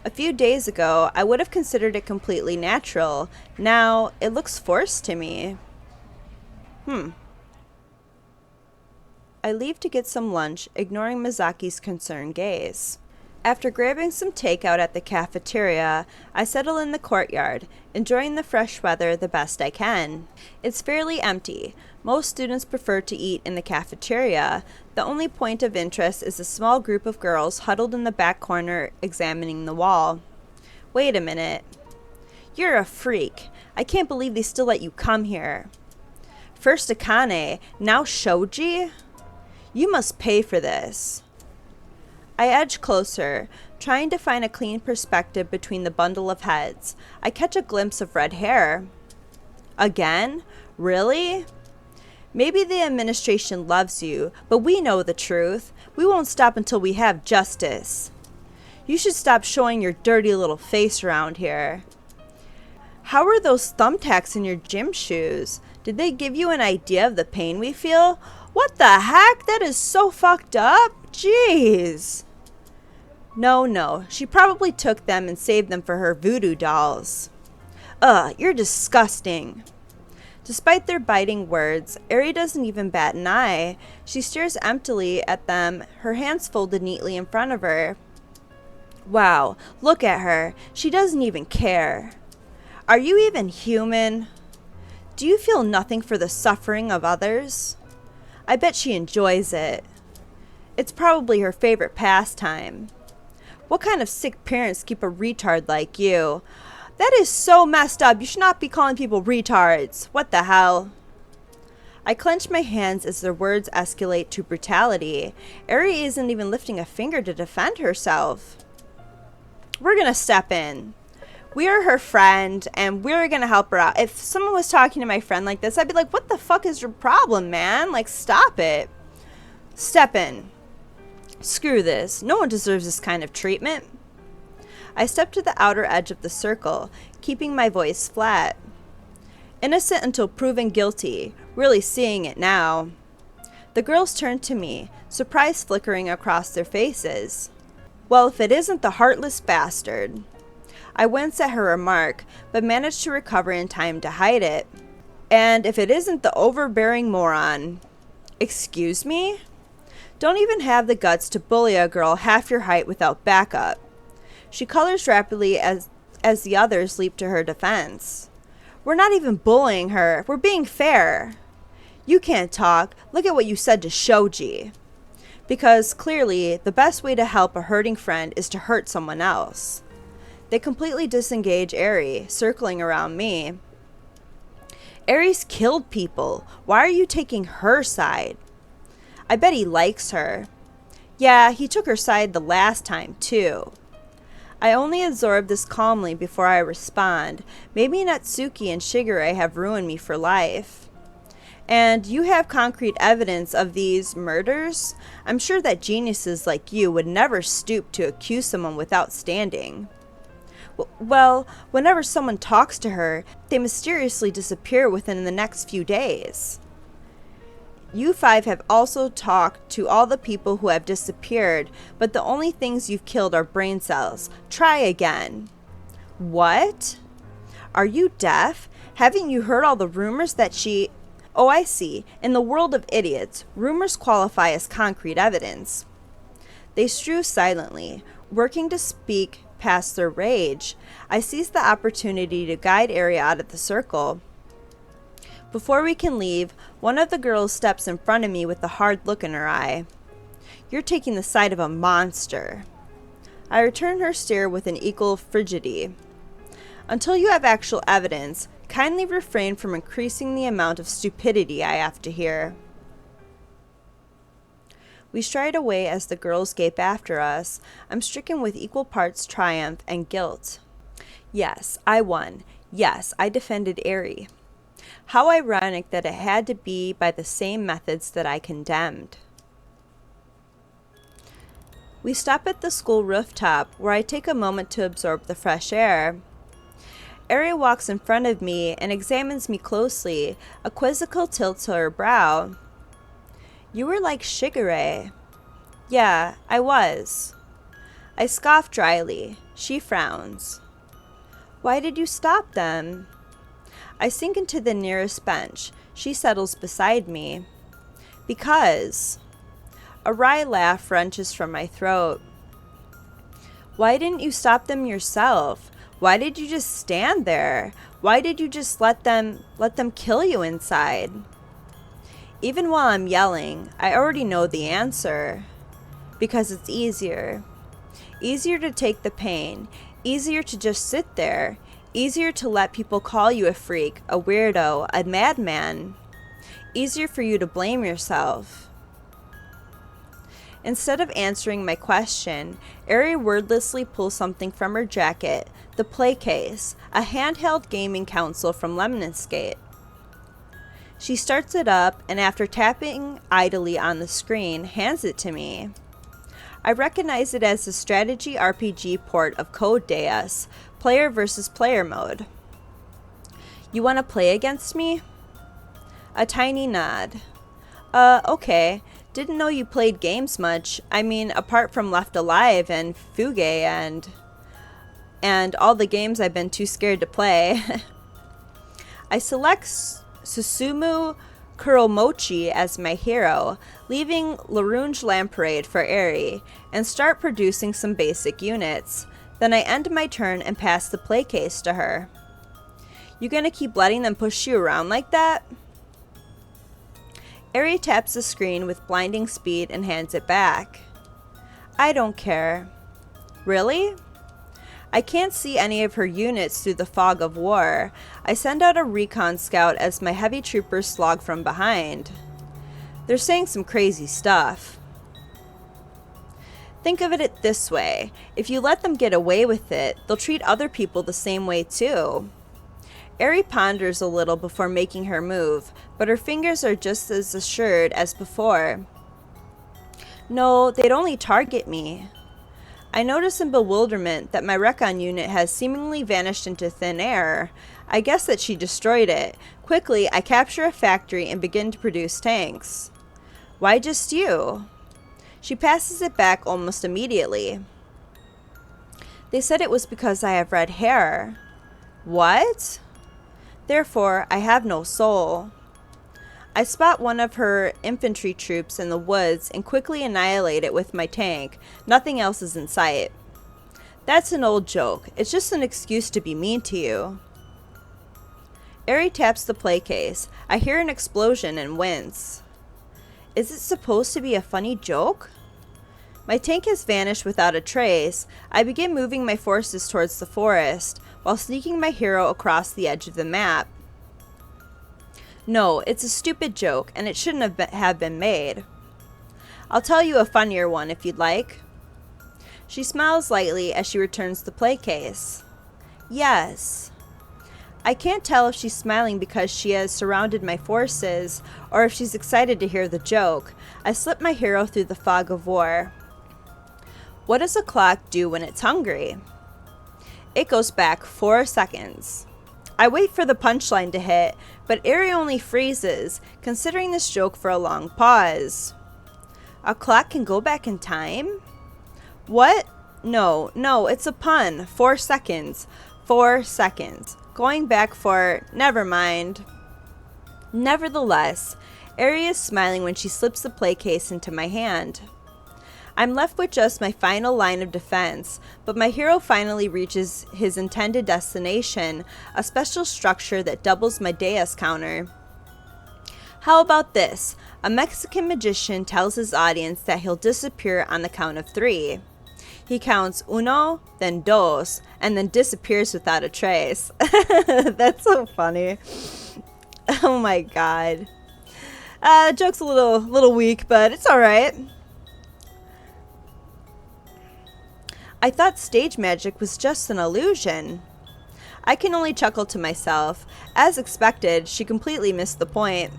A: A few days ago, I would have considered it completely natural. Now, it looks forced to me. I leave to get some lunch, ignoring Misaki's concerned gaze. After grabbing some takeout at the cafeteria, I settle in the courtyard, enjoying the fresh weather the best I can. It's fairly empty. Most students prefer to eat in the cafeteria. The only point of interest is a small group of girls huddled in the back corner examining the wall. Wait a minute. You're a freak. I can't believe they still let you come here. First Akane, now Shoji? You must pay for this. I edge closer, trying to find a clean perspective between the bundle of heads. I catch a glimpse of red hair. Again? Really? Maybe the administration loves you, but we know the truth. We won't stop until we have justice. You should stop showing your dirty little face around here. How are those thumbtacks in your gym shoes? Did they give you an idea of the pain we feel? What the heck? That is so fucked up. Jeez. No, she probably took them and saved them for her voodoo dolls. Ugh, you're disgusting. Despite their biting words, Airi doesn't even bat an eye. She stares emptily at them, her hands folded neatly in front of her. Wow, look at her. She doesn't even care. Are you even human? Do you feel nothing for the suffering of others? I bet she enjoys it. It's probably her favorite pastime. What kind of sick parents keep a retard like you? That is so messed up. You should not be calling people retards. What the hell? I clench my hands as their words escalate to brutality. Airi isn't even lifting a finger to defend herself. We're gonna step in. We are her friend, and we're gonna help her out. If someone was talking to my friend like this, I'd be like, what the fuck is your problem, man? Like, stop it. Step in. Screw this. No one deserves this kind of treatment. I step to the outer edge of the circle, keeping my voice flat. Innocent until proven guilty, really seeing it now. The girls turn to me, surprise flickering across their faces. Well, if it isn't the heartless bastard. I wince at her remark, but manage to recover in time to hide it. And if it isn't the overbearing moron. Excuse me? Don't even have the guts to bully a girl half your height without backup. She colors rapidly as the others leap to her defense. We're not even bullying her. We're being fair. You can't talk. Look at what you said to Shoji. Because clearly, the best way to help a hurting friend is to hurt someone else. They completely disengage Airi, circling around me. Airi's killed people. Why are you taking her side? I bet he likes her. Yeah, he took her side the last time, too. I only absorb this calmly before I respond. Maybe Natsuki and Shigure have ruined me for life. And you have concrete evidence of these murders? I'm sure that geniuses like you would never stoop to accuse someone without standing. Well, whenever someone talks to her, they mysteriously disappear within the next few days. You five have also talked to all the people who have disappeared, but the only things you've killed are brain cells. Try again. What? Are you deaf? Haven't you heard all the rumors that she... Oh, I see. In the world of idiots, rumors qualify as concrete evidence. They strew silently, working to speak past their rage. I seize the opportunity to guide Airi out of the circle. Before we can leave, one of the girls steps in front of me with a hard look in her eye. You're taking the side of a monster. I return her stare with an equal frigidity. Until you have actual evidence, kindly refrain from increasing the amount of stupidity I have to hear. We stride away as the girls gape after us. I'm stricken with equal parts triumph and guilt. Yes, I won. Yes, I defended Airi. How ironic that it had to be by the same methods that I condemned. We stop at the school rooftop, where I take a moment to absorb the fresh air. Airi walks in front of me and examines me closely, a quizzical tilt to her brow. You were like Shigure. Yeah, I was. I scoff dryly. She frowns. Why did you stop them? I sink into the nearest bench. She settles beside me. Because. A wry laugh wrenches from my throat. Why didn't you stop them yourself? Why did you just stand there? Why did you just let them kill you inside? Even while I'm yelling, I already know the answer. Because it's easier. Easier to take the pain. Easier to just sit there. Easier to let people call you a freak, a weirdo, a madman. Easier for you to blame yourself. Instead of answering my question, Airi wordlessly pulls something from her jacket, the play case, a handheld gaming console from Lemniscate. She starts it up and after tapping idly on the screen, hands it to me. I recognize it as the strategy RPG port of Code Deus, player versus player mode. You want to play against me? A tiny nod. Okay. Didn't know you played games much. I mean, apart from Left Alive and Fugue and all the games I've been too scared to play. I select Susumu Kuromochi as my hero, leaving Larunge Lamparade for Airi, and start producing some basic units. Then I end my turn and pass the play case to her. You gonna keep letting them push you around like that? Airi taps the screen with blinding speed and hands it back. I don't care. Really? I can't see any of her units through the fog of war. I send out a recon scout as my heavy troopers slog from behind. They're saying some crazy stuff. Think of it this way. If you let them get away with it, they'll treat other people the same way too. Airi ponders a little before making her move, but her fingers are just as assured as before. No, they'd only target me. I notice in bewilderment that my recon unit has seemingly vanished into thin air. I guess that she destroyed it. Quickly, I capture a factory and begin to produce tanks. Why just you? She passes it back almost immediately. They said it was because I have red hair. What? Therefore, I have no soul. I spot one of her infantry troops in the woods and quickly annihilate it with my tank. Nothing else is in sight. That's an old joke. It's just an excuse to be mean to you. Airi taps the play case. I hear an explosion and wince. Is it supposed to be a funny joke? My tank has vanished without a trace. I begin moving my forces towards the forest, while sneaking my hero across the edge of the map. No, it's a stupid joke, and it shouldn't have been made. I'll tell you a funnier one if you'd like. She smiles lightly as she returns the play case. Yes. I can't tell if she's smiling because she has surrounded my forces, or if she's excited to hear the joke. I slip my hero through the fog of war. What does a clock do when it's hungry? It goes back 4 seconds. I wait for the punchline to hit, but Airi only freezes, considering this joke for a long pause. A clock can go back in time? What? No, it's a pun. 4 seconds. 4 seconds. Going back for... never mind. Nevertheless, Airi is smiling when she slips the play case into my hand. I'm left with just my final line of defense, but my hero finally reaches his intended destination, a special structure that doubles my Deus counter. How about this? A Mexican magician tells his audience that he'll disappear on the count of 3. He counts uno, then dos, and then disappears without a trace. That's so funny. Oh my god. Joke's a little weak, but it's alright. I thought stage magic was just an illusion. I can only chuckle to myself. As expected, she completely missed the point.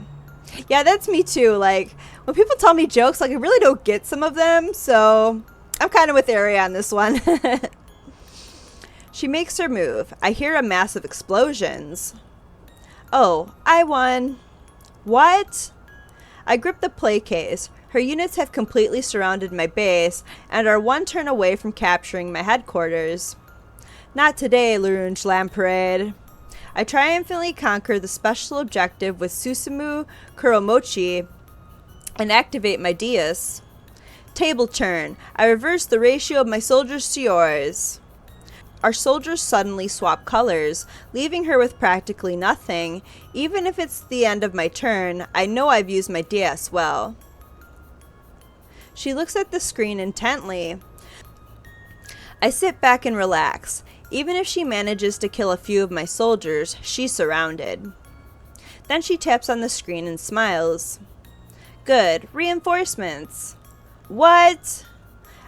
A: Yeah, that's me too. Like, when people tell me jokes, like, I really don't get some of them, so I'm kind of with Airi on this one. She makes her move. I hear a massive explosions. Oh, I won. What? I grip the play case. Her units have completely surrounded my base and are 1 turn away from capturing my headquarters. Not today, Larunge Lamparade. I triumphantly conquer the special objective with Susumu Kuromochi and activate my Deus. Table turn. I reverse the ratio of my soldiers to yours. Our soldiers suddenly swap colors, leaving her with practically nothing. Even if it's the end of my turn, I know I've used my DS well. She looks at the screen intently. I sit back and relax. Even if she manages to kill a few of my soldiers, she's surrounded. Then she taps on the screen and smiles. Good, reinforcements. What?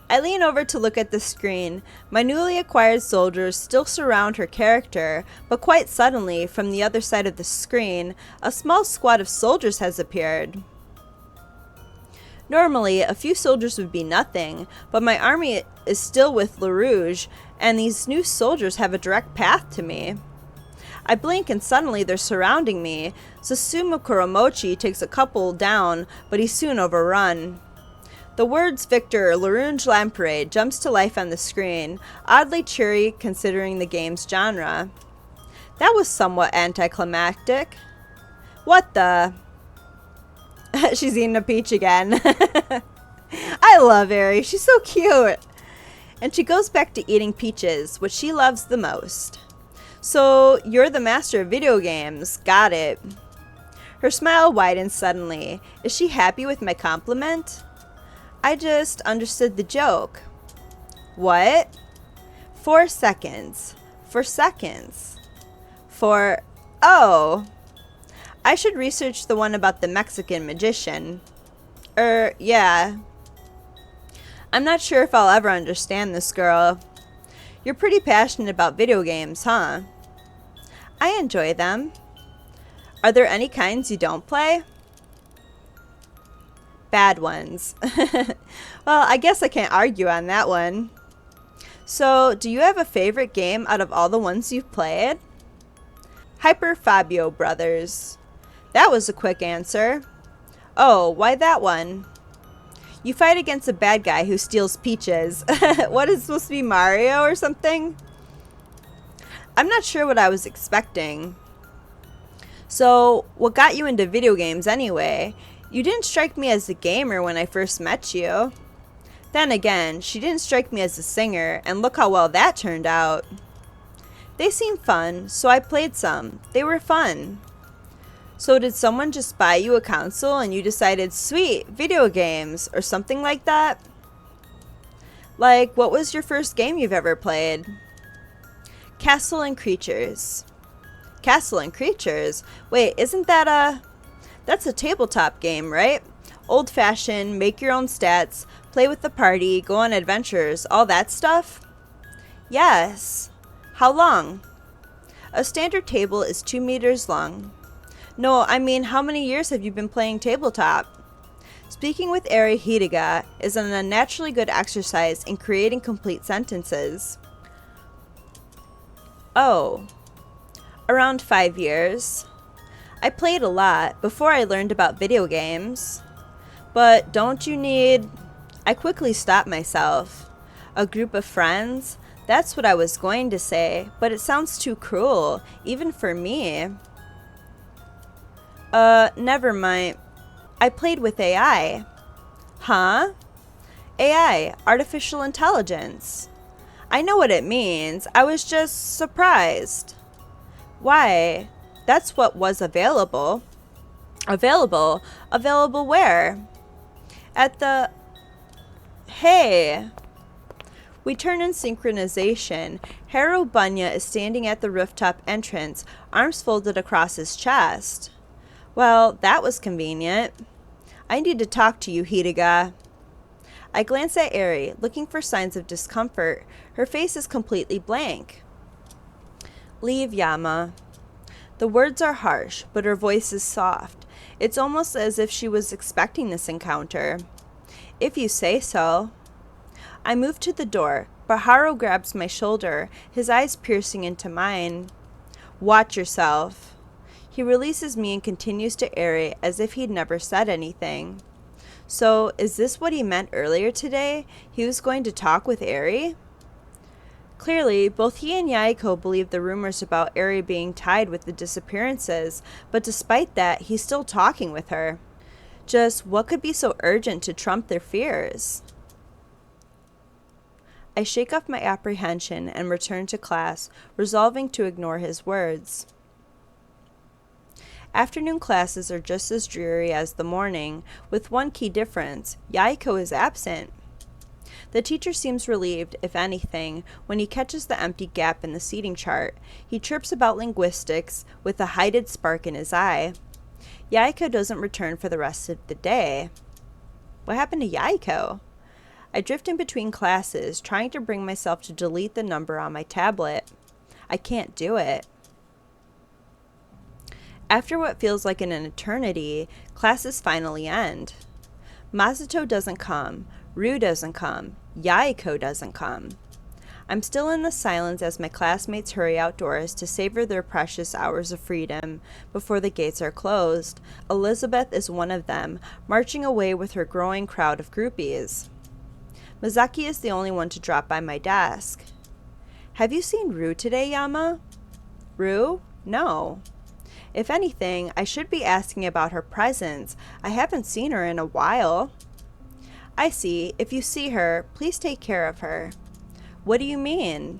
A: I lean over to look at the screen. My newly acquired soldiers still surround her character, but quite suddenly, from the other side of the screen, a small squad of soldiers has appeared. Normally, a few soldiers would be nothing, but my army is still with LaRouge, and these new soldiers have a direct path to me. I blink and suddenly they're surrounding me. Susumu Kuramochi takes a couple down, but he's soon overrun. The words Victor LaRouge Lamparade jumps to life on the screen, oddly cheery considering the game's genre. That was somewhat anticlimactic. What the? She's eating a peach again. I love Airi. She's so cute. And she goes back to eating peaches, which she loves the most. So, you're the master of video games. Got it. Her smile widens suddenly. Is she happy with my compliment? I just understood the joke. What? 4 seconds. For seconds. For... Oh. I should research the one about the Mexican magician. Yeah. I'm not sure if I'll ever understand this girl. You're pretty passionate about video games, huh? I enjoy them. Are there any kinds you don't play? Bad ones. Well, I guess I can't argue on that one. So, do you have a favorite game out of all the ones you've played? Hyper Fabio Brothers. That was a quick answer. Oh, why that one? You fight against a bad guy who steals peaches. What is supposed to be Mario or something? I'm not sure what I was expecting. So, what got you into video games anyway? You didn't strike me as a gamer when I first met you. Then again, she didn't strike me as a singer, and look how well that turned out. They seemed fun, so I played some. They were fun. So did someone just buy you a console and you decided, sweet, video games, or something like that? Like, what was your first game you've ever played? Castle and Creatures. Castle and Creatures? Wait, isn't that that's a tabletop game, right? Old-fashioned, make your own stats, play with the party, go on adventures, all that stuff? Yes. How long? A standard table is 2 meters long. No, I mean, how many years have you been playing tabletop? Speaking with Airi Hidaga is an unnaturally good exercise in creating complete sentences. Oh. Around 5 years. I played a lot before I learned about video games. But don't you need... I quickly stopped myself. A group of friends? That's what I was going to say, but it sounds too cruel, even for me. Never mind. I played with AI. Huh? AI, artificial intelligence. I know what it means. I was just surprised. Why? That's what was available. Available? Available where? At the... Hey! We turn in synchronization. Haru Bunya is standing at the rooftop entrance, arms folded across his chest. Well, that was convenient. I need to talk to you, Hidaga. I glance at Airi, looking for signs of discomfort. Her face is completely blank. Leave, Yama. The words are harsh, but her voice is soft. It's almost as if she was expecting this encounter. If you say so. I move to the door, but Haru grabs my shoulder, his eyes piercing into mine. Watch yourself. He releases me and continues to Airi as if he'd never said anything. So, is this what he meant earlier today? He was going to talk with Airi? Clearly, both he and Yahiko believe the rumors about Airi being tied with the disappearances, but despite that, he's still talking with her. Just what could be so urgent to trump their fears? I shake off my apprehension and return to class, resolving to ignore his words. Afternoon classes are just as dreary as the morning, with one key difference: Yahiko is absent. The teacher seems relieved, if anything, when he catches the empty gap in the seating chart. He chirps about linguistics with a hided spark in his eye. Yahiko doesn't return for the rest of the day. What happened to Yahiko? I drift in between classes, trying to bring myself to delete the number on my tablet. I can't do it. After what feels like an eternity, classes finally end. Masato doesn't come, Rue doesn't come, Yahiko doesn't come. I'm still in the silence as my classmates hurry outdoors to savor their precious hours of freedom before the gates are closed. Elizabeth is one of them, marching away with her growing crowd of groupies. Misaki is the only one to drop by my desk. Have you seen Rue today, Yama? Rue? No. If anything, I should be asking about her presence. I haven't seen her in a while. I see. If you see her, please take care of her. What do you mean?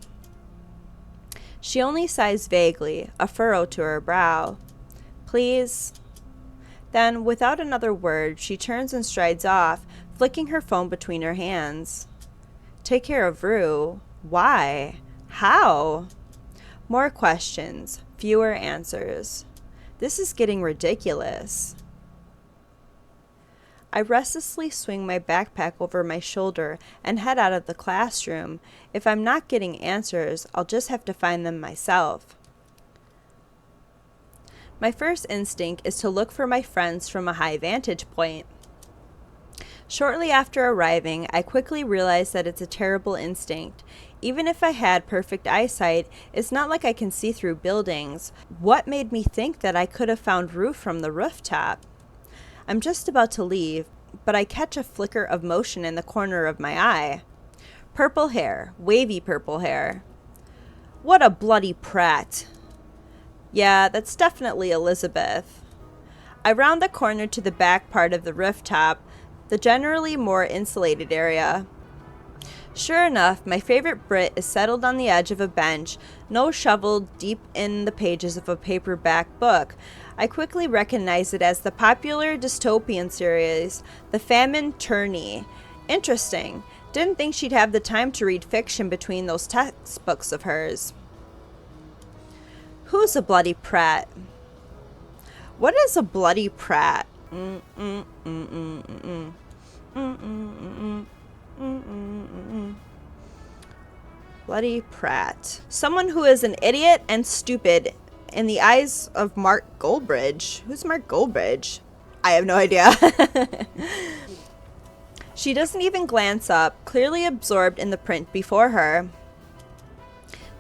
A: She only sighs vaguely, a furrow to her brow. Please? Then, without another word, she turns and strides off, flicking her phone between her hands. Take care of Rue? Why? How? More questions, fewer answers. This is getting ridiculous. I restlessly swing my backpack over my shoulder and head out of the classroom. If I'm not getting answers, I'll just have to find them myself. My first instinct is to look for my friends from a high vantage point. Shortly after arriving, I quickly realize that it's a terrible instinct. Even if I had perfect eyesight, it's not like I can see through buildings. What made me think that I could have found Rue from the rooftop? I'm just about to leave, but I catch a flicker of motion in the corner of my eye. Purple hair, wavy purple hair. What a bloody prat. Yeah, that's definitely Elizabeth. I round the corner to the back part of the rooftop, the generally more insulated area. Sure enough, my favorite Brit is settled on the edge of a bench, nose shoveled deep in the pages of a paperback book. I quickly recognize it as the popular dystopian series, The Famine Tourney. Interesting. Didn't think she'd have the time to read fiction between those textbooks of hers. Who's a bloody prat? What is a bloody prat? Bloody prat. Someone who is an idiot and stupid in the eyes of Mark Goldbridge. Who's Mark Goldbridge? I have no idea. She doesn't even glance up, clearly absorbed in the print before her.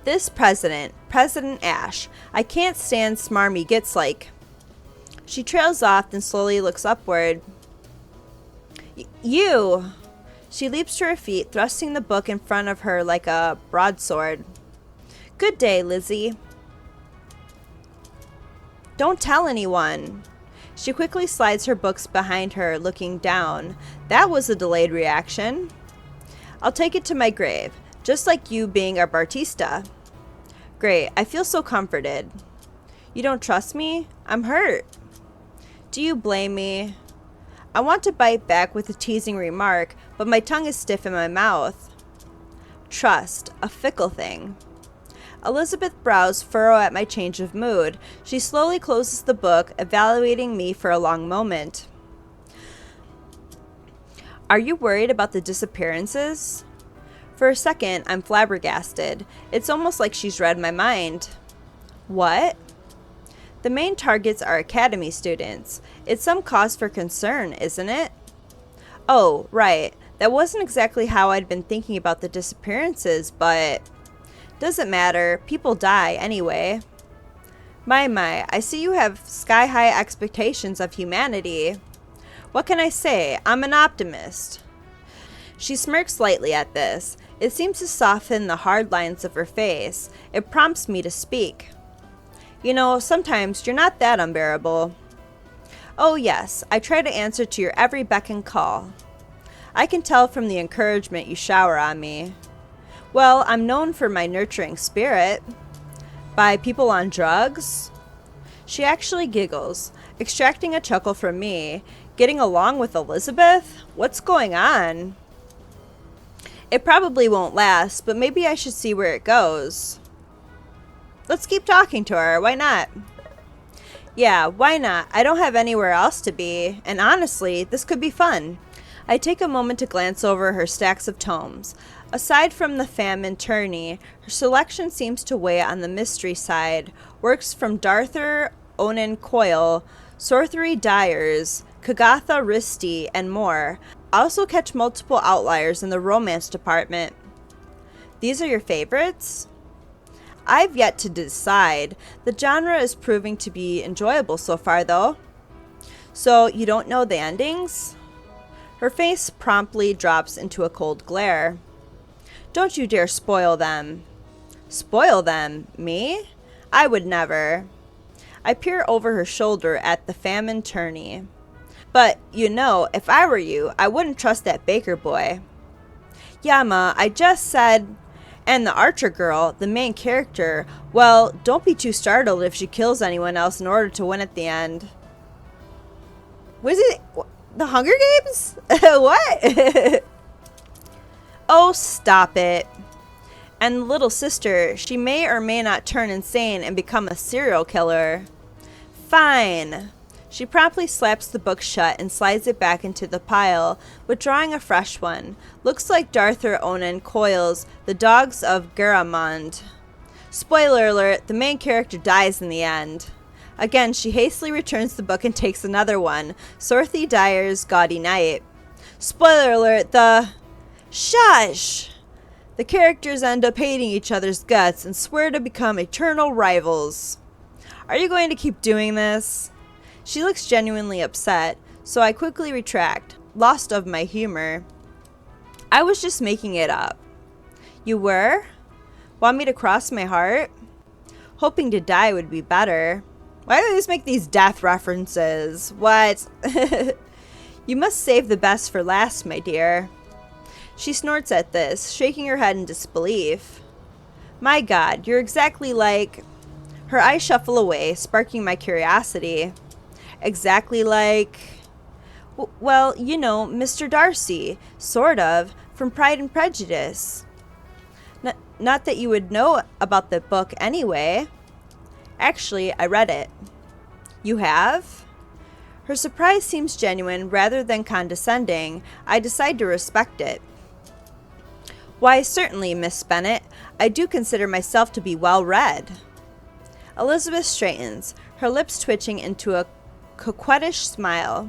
A: This president, President Ash, I can't stand smarmy gets like. She trails off and slowly looks upward. You! She leaps to her feet, thrusting the book in front of her like a broadsword. Good day, Lizzie. Don't tell anyone. She quickly slides her books behind her, looking down. That was a delayed reaction. I'll take it to my grave, just like you being a Bartista. Great, I feel so comforted. You don't trust me? I'm hurt. Do you blame me? I want to bite back with a teasing remark, but my tongue is stiff in my mouth. Trust, a fickle thing. Elizabeth's brows furrow at my change of mood. She slowly closes the book, evaluating me for a long moment. Are you worried about the disappearances? For a second, I'm flabbergasted. It's almost like she's read my mind. What? The main targets are academy students. It's some cause for concern, isn't it? Oh, right. That wasn't exactly how I'd been thinking about the disappearances, but... Doesn't matter. People die anyway. My, I see you have sky-high expectations of humanity. What can I say? I'm an optimist. She smirks slightly at this. It seems to soften the hard lines of her face. It prompts me to speak. You know, sometimes you're not that unbearable. Oh yes, I try to answer to your every beck and call. I can tell from the encouragement you shower on me. Well, I'm known for my nurturing spirit. By people on drugs? She actually giggles, extracting a chuckle from me. Getting along with Elizabeth? What's going on? It probably won't last, but maybe I should see where it goes. Let's keep talking to her, why not? Yeah, why not? I don't have anywhere else to be, and honestly, this could be fun. I take a moment to glance over her stacks of tomes. Aside from the famine tourney, her selection seems to weigh on the mystery side. Works from Darther Onan Coyle, Sorthery Dyers, Kagatha Risti, and more. I also catch multiple outliers in the romance department. These are your favorites? I've yet to decide. The genre is proving to be enjoyable so far, though. So, you don't know the endings? Her face promptly drops into a cold glare. Don't you dare spoil them. Spoil them? Me? I would never. I peer over her shoulder at the famine tourney. But, you know, if I were you, I wouldn't trust that baker boy. Yama, I just said... And the archer girl, the main character, well, don't be too startled if she kills anyone else in order to win at the end. Was it the Hunger Games? What? Oh, stop it. And the little sister, she may or may not turn insane and become a serial killer. Fine. She promptly slaps the book shut and slides it back into the pile, withdrawing a fresh one. Looks like Darther Onan Coyle's The Dogs of Garamond. Spoiler alert, the main character dies in the end. Again, she hastily returns the book and takes another one, Sorthy Dyer's Gaudy Night. Spoiler alert, Shush! The characters end up hating each other's guts and swear to become eternal rivals. Are you going to keep doing this? She looks genuinely upset, so I quickly retract, lost of my humor. I was just making it up. You were? Want me to cross my heart? Hoping to die would be better. Why do they just make these death references? What? You must save the best for last, my dear. She snorts at this, shaking her head in disbelief. My God, you're exactly like... Her eyes shuffle away, sparking my curiosity. Exactly like... Well, you know, Mr. Darcy, sort of, from Pride and Prejudice. Not that you would know about the book anyway. Actually, I read it. You have? Her surprise seems genuine rather than condescending. I decide to respect it. Why, certainly, Miss Bennet. I do consider myself to be well read. Elizabeth straightens, her lips twitching into a coquettish smile.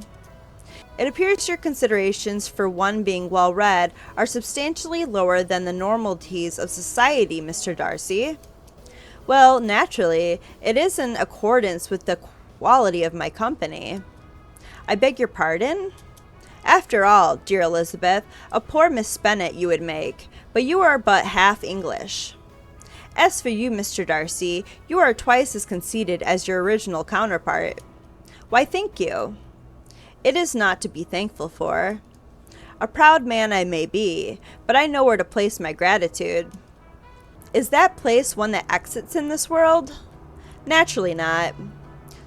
A: It appears your considerations for one being well read are substantially lower than the normalities of society, Mr. Darcy. Well, naturally, it is in accordance with the quality of my company. I beg your pardon? After all, dear Elizabeth, a poor Miss Bennet you would make, but you are but half English. As for you, Mr. Darcy, you are twice as conceited as your original counterpart. Why, thank you. It is not to be thankful for. A proud man I may be, but I know where to place my gratitude. Is that place one that exits in this world? Naturally not.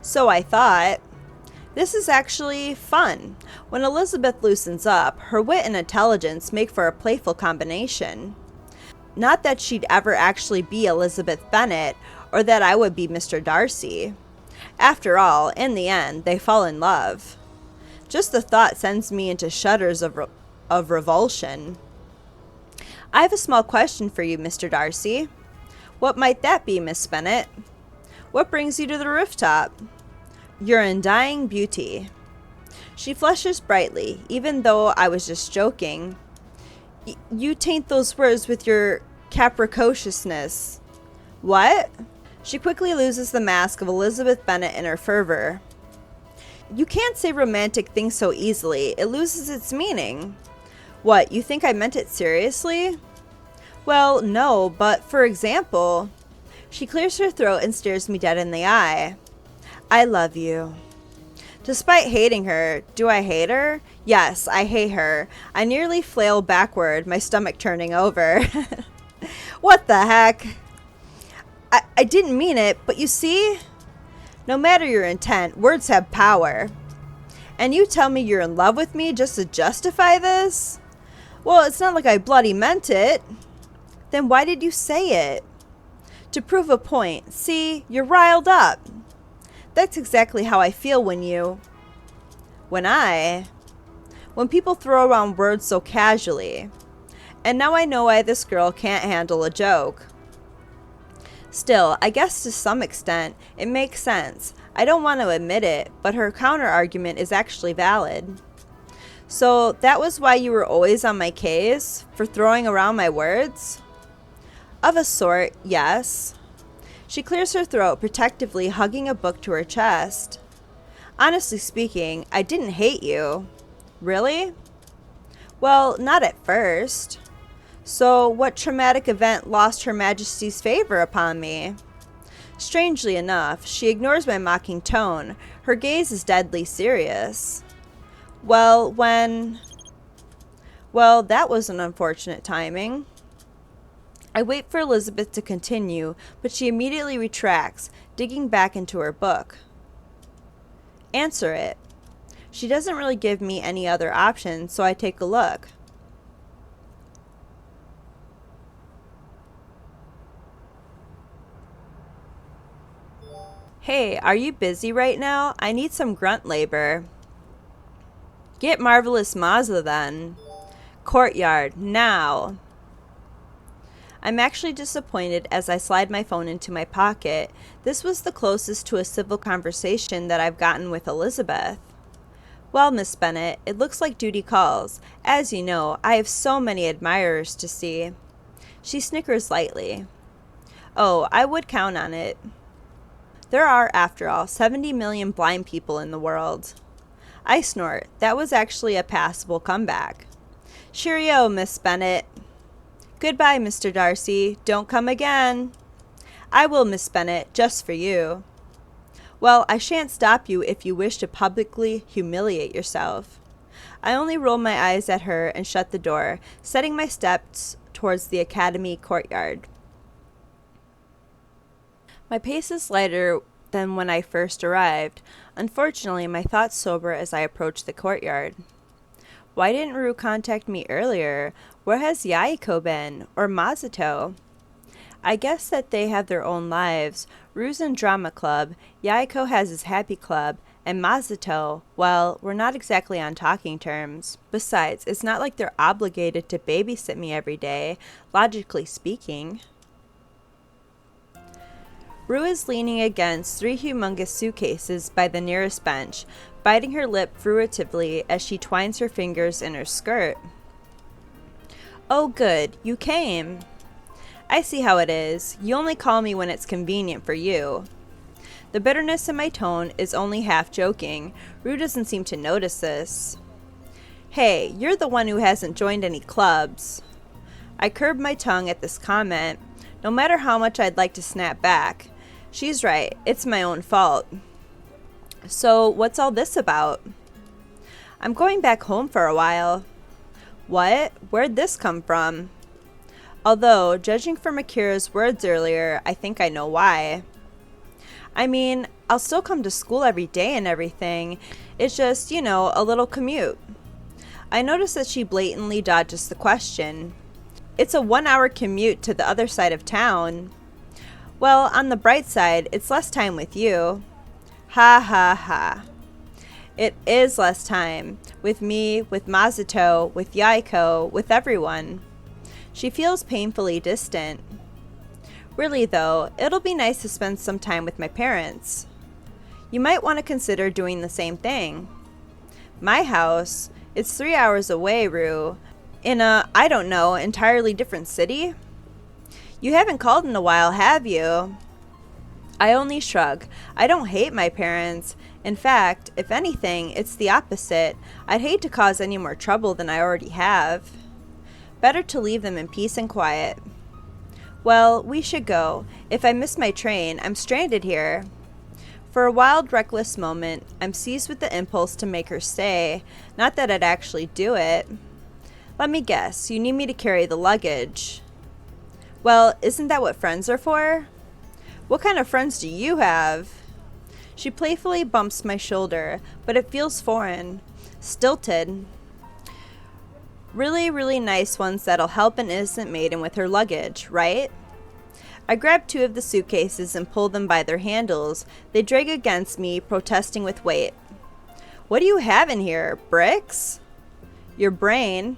A: So I thought. This is actually fun. When Elizabeth loosens up, her wit and intelligence make for a playful combination. Not that she'd ever actually be Elizabeth Bennet, or that I would be Mr. Darcy. After all, in the end, they fall in love. Just the thought sends me into shudders of revulsion. I have a small question for you, Mr. Darcy. What might that be, Miss Bennet? What brings you to the rooftop? Your undying beauty. She flushes brightly, even though I was just joking. You taint those words with your capriciousness. What? She quickly loses the mask of Elizabeth Bennet in her fervor. You can't say romantic things so easily. It loses its meaning. What, you think I meant it seriously? Well, no, but for example... She clears her throat and stares me dead in the eye. I love you. Despite hating her, do I hate her? Yes, I hate her. I nearly flail backward, my stomach turning over. What the heck? I didn't mean it, but you see? No matter your intent, words have power. And you tell me you're in love with me just to justify this? Well, it's not like I bloody meant it. Then why did you say it? To prove a point. See, you're riled up. That's exactly how I feel when people throw around words so casually. And now I know why this girl can't handle a joke. Still, I guess to some extent, it makes sense. I don't want to admit it, but her counter-argument is actually valid. So, that was why you were always on my case? For throwing around my words? Of a sort, yes. She clears her throat, protectively hugging a book to her chest. Honestly speaking, I didn't hate you. Really? Well, not at first. So, what traumatic event lost Her Majesty's favor upon me? Strangely enough, she ignores my mocking tone. Her gaze is deadly serious. Well, that was an unfortunate timing. I wait for Elizabeth to continue, but she immediately retracts, digging back into her book. Answer it. She doesn't really give me any other option, so I take a look. Hey, are you busy right now? I need some grunt labor. Get Marvelous Mazda then. Courtyard, now. I'm actually disappointed as I slide my phone into my pocket. This was the closest to a civil conversation that I've gotten with Elizabeth. Well, Miss Bennet, it looks like duty calls. As you know, I have so many admirers to see. She snickers lightly. Oh, I would count on it. There are, after all, 70 million blind people in the world. I snort. That was actually a passable comeback. Cheerio, Miss Bennet. Goodbye, Mr. Darcy. Don't come again. I will, Miss Bennet, just for you. Well, I shan't stop you if you wish to publicly humiliate yourself. I only roll my eyes at her and shut the door, setting my steps towards the academy courtyard. My pace is lighter than when I first arrived. Unfortunately, my thoughts sober as I approach the courtyard. Why didn't Rue contact me earlier? Where has Yahiko been? Or Masato? I guess that they have their own lives. Rue's in drama club, Yahiko has his happy club, and Masato, well, we're not exactly on talking terms. Besides, it's not like they're obligated to babysit me every day, logically speaking. Rue is leaning against 3 humongous suitcases by the nearest bench, biting her lip fruitively as she twines her fingers in her skirt. Oh good, you came. I see how it is. You only call me when it's convenient for you. The bitterness in my tone is only half joking. Rue doesn't seem to notice this. Hey, you're the one who hasn't joined any clubs. I curb my tongue at this comment, no matter how much I'd like to snap back. She's right, it's my own fault. So, what's all this about? I'm going back home for a while. What? Where'd this come from? Although, judging from Akira's words earlier, I think I know why. I mean, I'll still come to school every day and everything. It's just, a little commute. I notice that she blatantly dodges the question. It's a 1-hour commute to the other side of town. Well, on the bright side, it's less time with you. Ha ha ha. It is less time. With me, with Masato, with Yahiko, with everyone. She feels painfully distant. Really though, it'll be nice to spend some time with my parents. You might want to consider doing the same thing. My house? It's 3 hours away, Rue. In a, I don't know, entirely different city? You haven't called in a while, have you? I only shrug. I don't hate my parents. In fact, if anything, it's the opposite. I'd hate to cause any more trouble than I already have. Better to leave them in peace and quiet. Well, we should go. If I miss my train, I'm stranded here. For a wild, reckless moment, I'm seized with the impulse to make her stay. Not that I'd actually do it. Let me guess, you need me to carry the luggage.
B: Well, isn't that what friends are for? What kind of friends do you have? She playfully bumps my shoulder, but it feels foreign, stilted. Really, really nice ones that'll help an innocent maiden with her luggage, right? I grab two of the suitcases and pull them by their handles. They drag against me, protesting with weight. What do you have in here? Bricks? Your brain?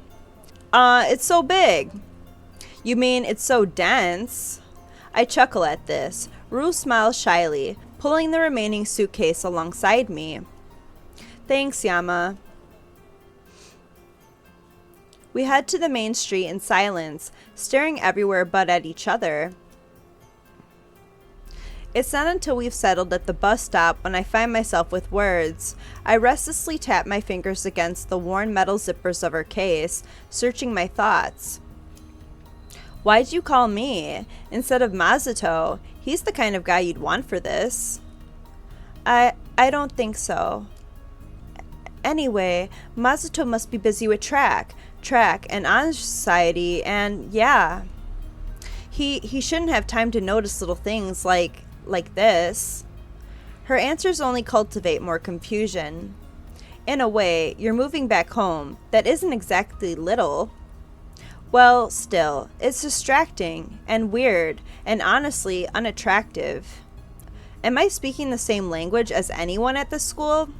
B: It's so big. You mean it's so dense? I chuckle at this. Rue smiles shyly, pulling the remaining suitcase alongside me. Thanks, Yama. We head to the main street in silence, staring everywhere but at each other. It's not until we've settled at the bus stop when I find myself with words. I restlessly tap my fingers against the worn metal zippers of her case, searching my thoughts. Why'd you call me instead of Masato? He's the kind of guy you'd want for this. I don't think so. Anyway, Masato must be busy with track and honor society, and yeah. He shouldn't have time to notice little things like this. Her answers only cultivate more confusion. In a way, you're moving back home. That isn't exactly little. Well, still, it's distracting and weird and honestly unattractive. Am I speaking the same language as anyone at this school?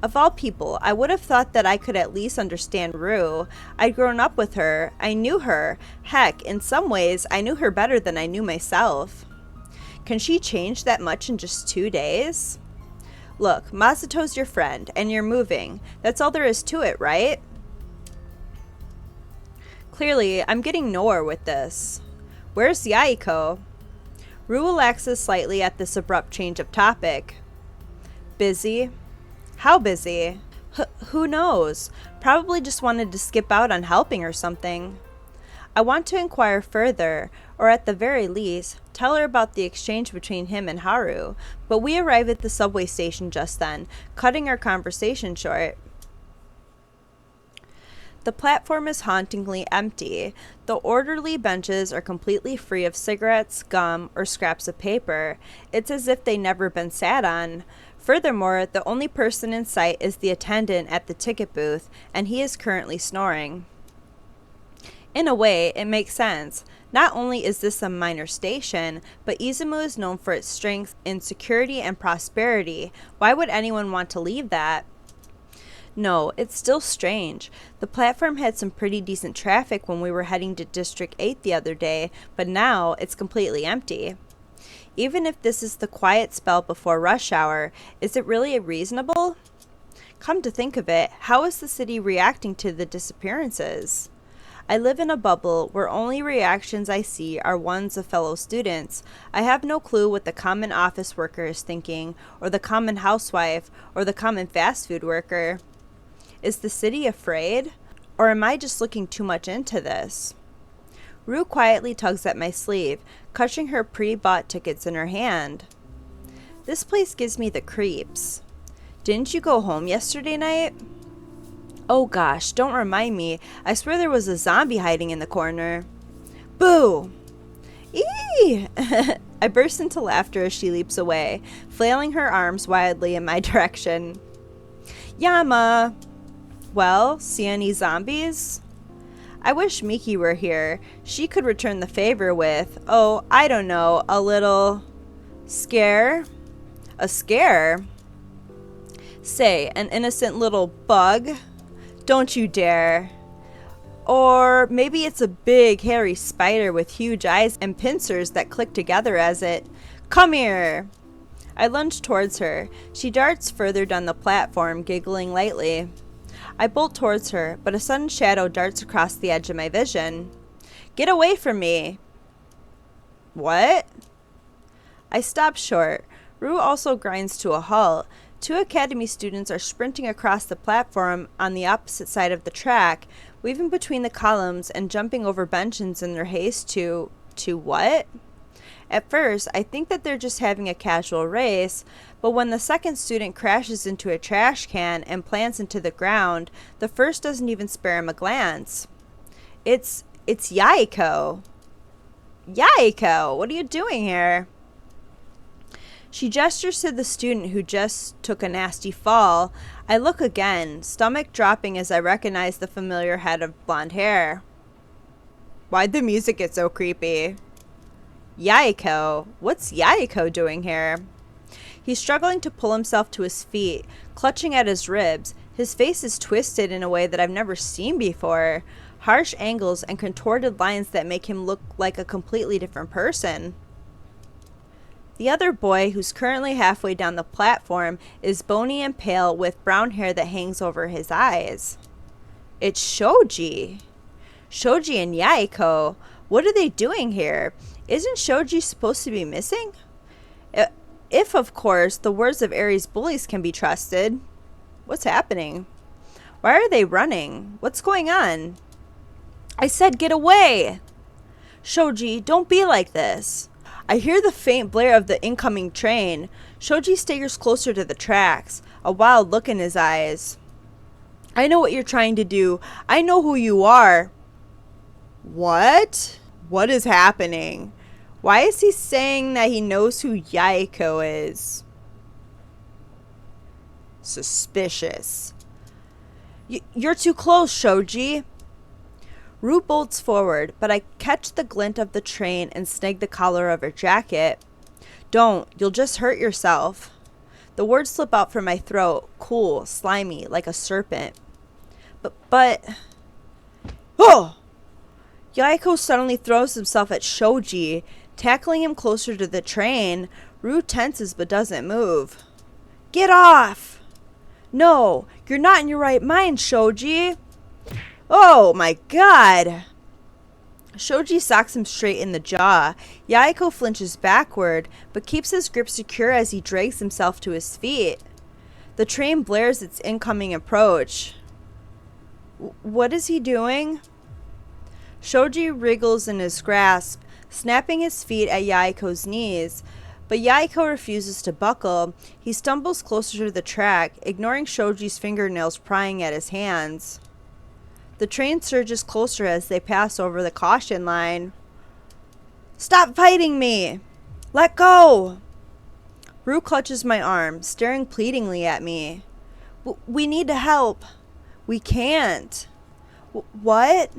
B: Of all people, I would have thought that I could at least understand Rue. I'd grown up with her. I knew her. Heck, in some ways, I knew her better than I knew myself. Can she change that much in just 2 days? Look, Masato's your friend, and you're moving. That's all there is to it, right? Clearly, I'm getting nowhere with this. Where's Yahiko? Rue relaxes slightly at this abrupt change of topic. Busy? How busy? Who knows? Probably just wanted to skip out on helping or something. I want to inquire further, or at the very least, tell her about the exchange between him and Haru, but we arrive at the subway station just then, cutting our conversation short. The platform is hauntingly empty. The orderly benches are completely free of cigarettes, gum, or scraps of paper. It's as if they never been sat on. Furthermore, the only person in sight is the attendant at the ticket booth, and he is currently snoring. In a way, it makes sense. Not only is this a minor station, but Izumo is known for its strength in security and prosperity. Why would anyone want to leave that? No, it's still strange. The platform had some pretty decent traffic when we were heading to District 8 the other day, but now it's completely empty. Even if this is the quiet spell before rush hour, is it really reasonable? Come to think of it, how is the city reacting to the disappearances? I live in a bubble where only reactions I see are ones of fellow students. I have no clue what the common office worker is thinking, or the common housewife, or the common fast food worker. Is the city afraid? Or am I just looking too much into this? Rue quietly tugs at my sleeve, clutching her pre-bought tickets in her hand. This place gives me the creeps. Didn't you go home yesterday night? Oh gosh, don't remind me. I swear there was a zombie hiding in the corner. Boo! Eee! I burst into laughter as she leaps away, flailing her arms wildly in my direction. Yama! Well, see any zombies? I wish Miki were here. She could return the favor with, oh, I don't know, a little scare? A scare? Say, an innocent little bug? Don't you dare. Or maybe it's a big hairy spider with huge eyes and pincers that click together as it, come here! I lunge towards her. She darts further down the platform, giggling lightly. I bolt towards her, but a sudden shadow darts across the edge of my vision. Get away from me! What? I stop short. Rue also grinds to a halt. 2 academy students are sprinting across the platform on the opposite side of the track, weaving between the columns and jumping over benches in their haste to what? At first, I think that they're just having a casual race, but when the second student crashes into a trash can and plants into the ground, the first doesn't even spare him a glance. It's Yahiko. Yahiko, what are you doing here? She gestures to the student who just took a nasty fall. I look again, stomach dropping as I recognize the familiar head of blonde hair. Why'd the music get so creepy? Yahiko? What's Yahiko doing here? He's struggling to pull himself to his feet, clutching at his ribs. His face is twisted in a way that I've never seen before. Harsh angles and contorted lines that make him look like a completely different person. The other boy, who's currently halfway down the platform, is bony and pale with brown hair that hangs over his eyes. It's Shoji. Shoji and Yahiko. What are they doing here? Isn't Shoji supposed to be missing? If, of course, the words of Airi's bullies can be trusted. What's happening? Why are they running? What's going on? I said get away! Shoji, don't be like this. I hear the faint blare of the incoming train. Shoji staggers closer to the tracks, a wild look in his eyes. I know what you're trying to do. I know who you are. What? What is happening? Why is he saying that he knows who Yahiko is? Suspicious. You're too close, Shoji. Rue bolts forward, but I catch the glint of the train and snag the collar of her jacket. Don't, you'll just hurt yourself. The words slip out from my throat, cool, slimy, like a serpent. But... Oh! Yahiko suddenly throws himself at Shoji, tackling him closer to the train. Rue tenses but doesn't move. Get off! No, you're not in your right mind, Shoji. Oh my god! Shoji socks him straight in the jaw. Yahiko flinches backward, but keeps his grip secure as he drags himself to his feet. The train blares its incoming approach. What is he doing? Shoji wriggles in his grasp, snapping his feet at Yahiko's knees. But Yahiko refuses to buckle. He stumbles closer to the track, ignoring Shoji's fingernails prying at his hands. The train surges closer as they pass over the caution line. Stop fighting me! Let go! Rue clutches my arm, staring pleadingly at me. We need to help. We can't. What?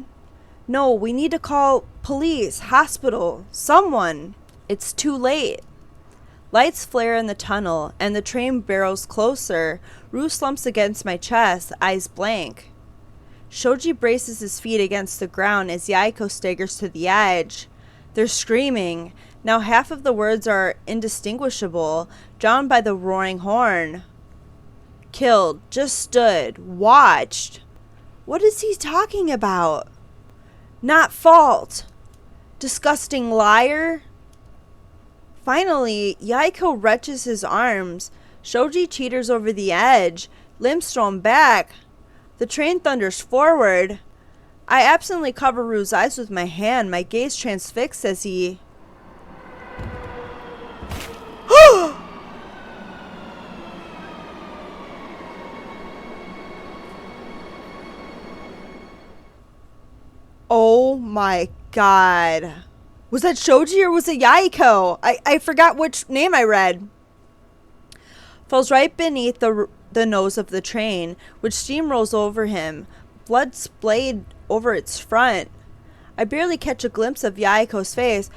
B: No, we need to call police, hospital, someone. It's too late. Lights flare in the tunnel, and the train barrels closer. Rue slumps against my chest, eyes blank. Shoji braces his feet against the ground as Yahiko staggers to the edge. They're screaming. Now half of the words are indistinguishable, drowned by the roaring horn. Killed, just stood, watched. What is he talking about? Not fault. Disgusting liar. Finally, Yahiko wrenches his arms. Shoji teeters over the edge, limbs thrown back. The train thunders forward. I absently cover Rue's eyes with my hand, my gaze transfixed as he... Oh my god. Was that Shoji or was it Yahiko? I forgot which name I read. Falls right beneath the nose of the train, which steamrolls over him, blood splayed over its front. I barely catch a glimpse of Yahiko's face.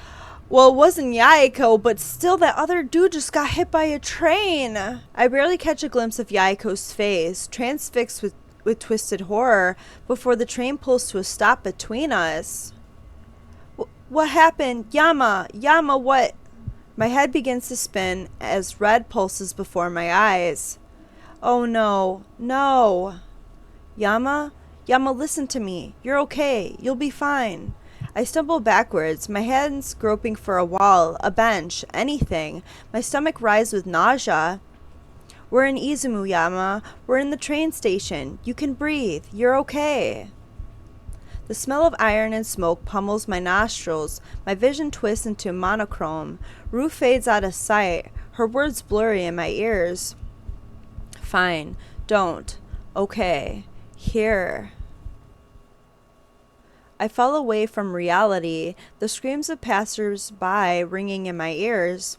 B: Well, it wasn't Yahiko, but still that other dude just got hit by a train. I barely catch a glimpse of Yahiko's face, transfixed with twisted horror, before the train pulls to a stop between us. What happened? Yama, what? My head begins to spin as red pulses before my eyes. Oh no, no. Yama, listen to me. You're okay. You'll be fine. I stumble backwards, my hands groping for a wall, a bench, anything. My stomach rises with nausea. We're in Izumu, Yama. We're in the train station. You can breathe. You're okay. The smell of iron and smoke pummels my nostrils. My vision twists into monochrome. Rue fades out of sight, her words blurry in my ears. Fine. Don't. Okay. Here. I fell away from reality, the screams of passers-by ringing in my ears.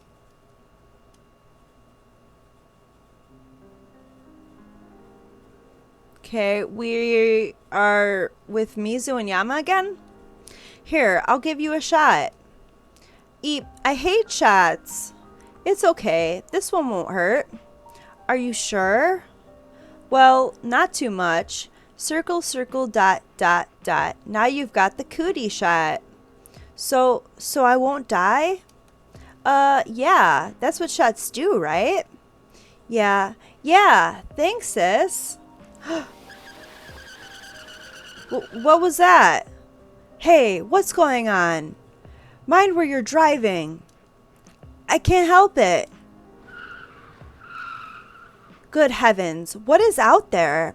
B: Okay, we are with Mizu and Yama again? Here, I'll give you a shot. Eep, I hate shots. It's okay, this one won't hurt. Are you sure? Well, not too much. Circle, circle, dot, dot, dot. Now you've got the cootie shot. So I won't die? Yeah, that's what shots do, right? Yeah, thanks, sis. What was that? Hey, what's going on? Mind where you're driving. I can't help it. Good heavens, what is out there?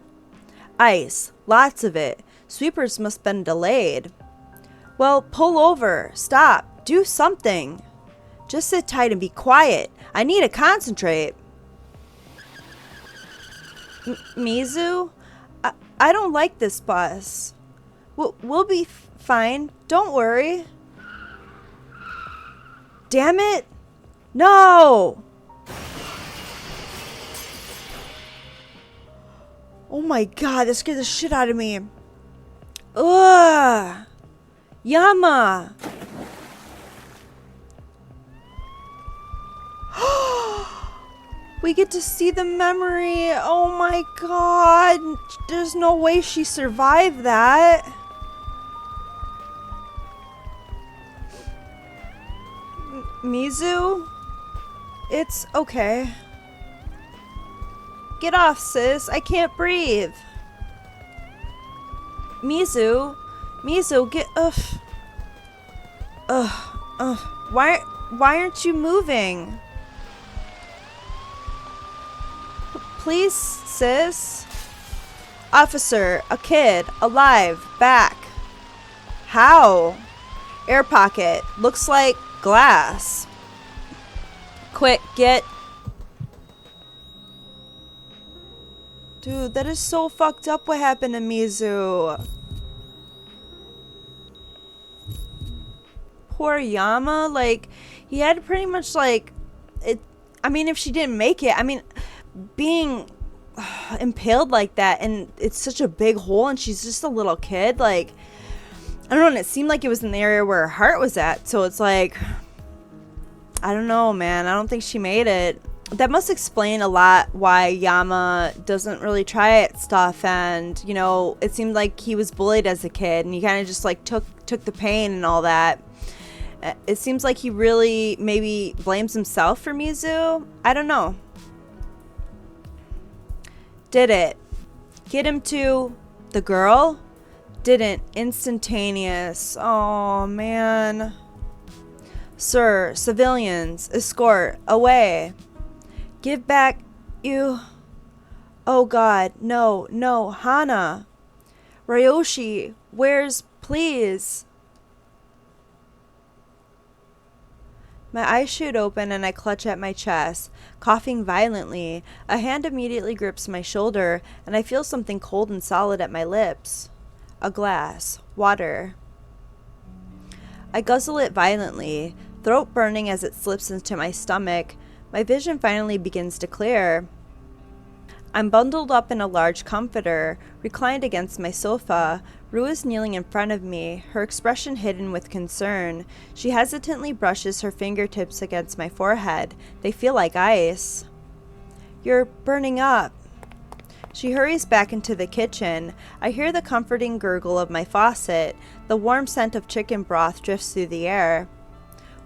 B: Ice, lots of it. Sweepers must have been delayed. Well, pull over, stop, do something. Just sit tight and be quiet. I need to concentrate. Mizu? I don't like this bus. We'll be fine, don't worry. Damn it! No! Oh my god, that scared the shit out of me. Ugh! Yama! We get to see the memory. Oh my god. There's no way she survived that. Mizu? It's okay. Get off, sis. I can't breathe. Mizu, get... Why aren't you moving? Please, sis. Officer, a kid, alive, back. How? Air pocket. Looks like glass. Quick, get... Dude, that is so fucked up what happened to Mizu. Poor Yama, like, he had pretty much, like, it. I mean, if she didn't make it, I mean, being impaled like that, and it's such a big hole, and she's just a little kid, like, I don't know, and it seemed like it was in the area where her heart was at, so it's like, I don't know, man, I don't think she made it. That must explain a lot why Yama doesn't really try at stuff, and, you know, it seemed like he was bullied as a kid, and he kind of just, like, took the pain and all that. It seems like he really maybe blames himself for Mizu. I don't know. Did it get him to the girl? Didn't. Instantaneous. Oh, man. Sir, civilians, escort, away. Give back, you. Oh, God. No, Hana. Ryoshi, where's, please? My eyes shoot open and I clutch at my chest, coughing violently. A hand immediately grips my shoulder, and I feel something cold and solid at my lips. A glass. Water. I guzzle it violently, throat burning as it slips into my stomach. My vision finally begins to clear. I'm bundled up in a large comforter, reclined against my sofa. Rue is kneeling in front of me, her expression hidden with concern. She hesitantly brushes her fingertips against my forehead. They feel like ice. You're burning up. She hurries back into the kitchen. I hear the comforting gurgle of my faucet. The warm scent of chicken broth drifts through the air.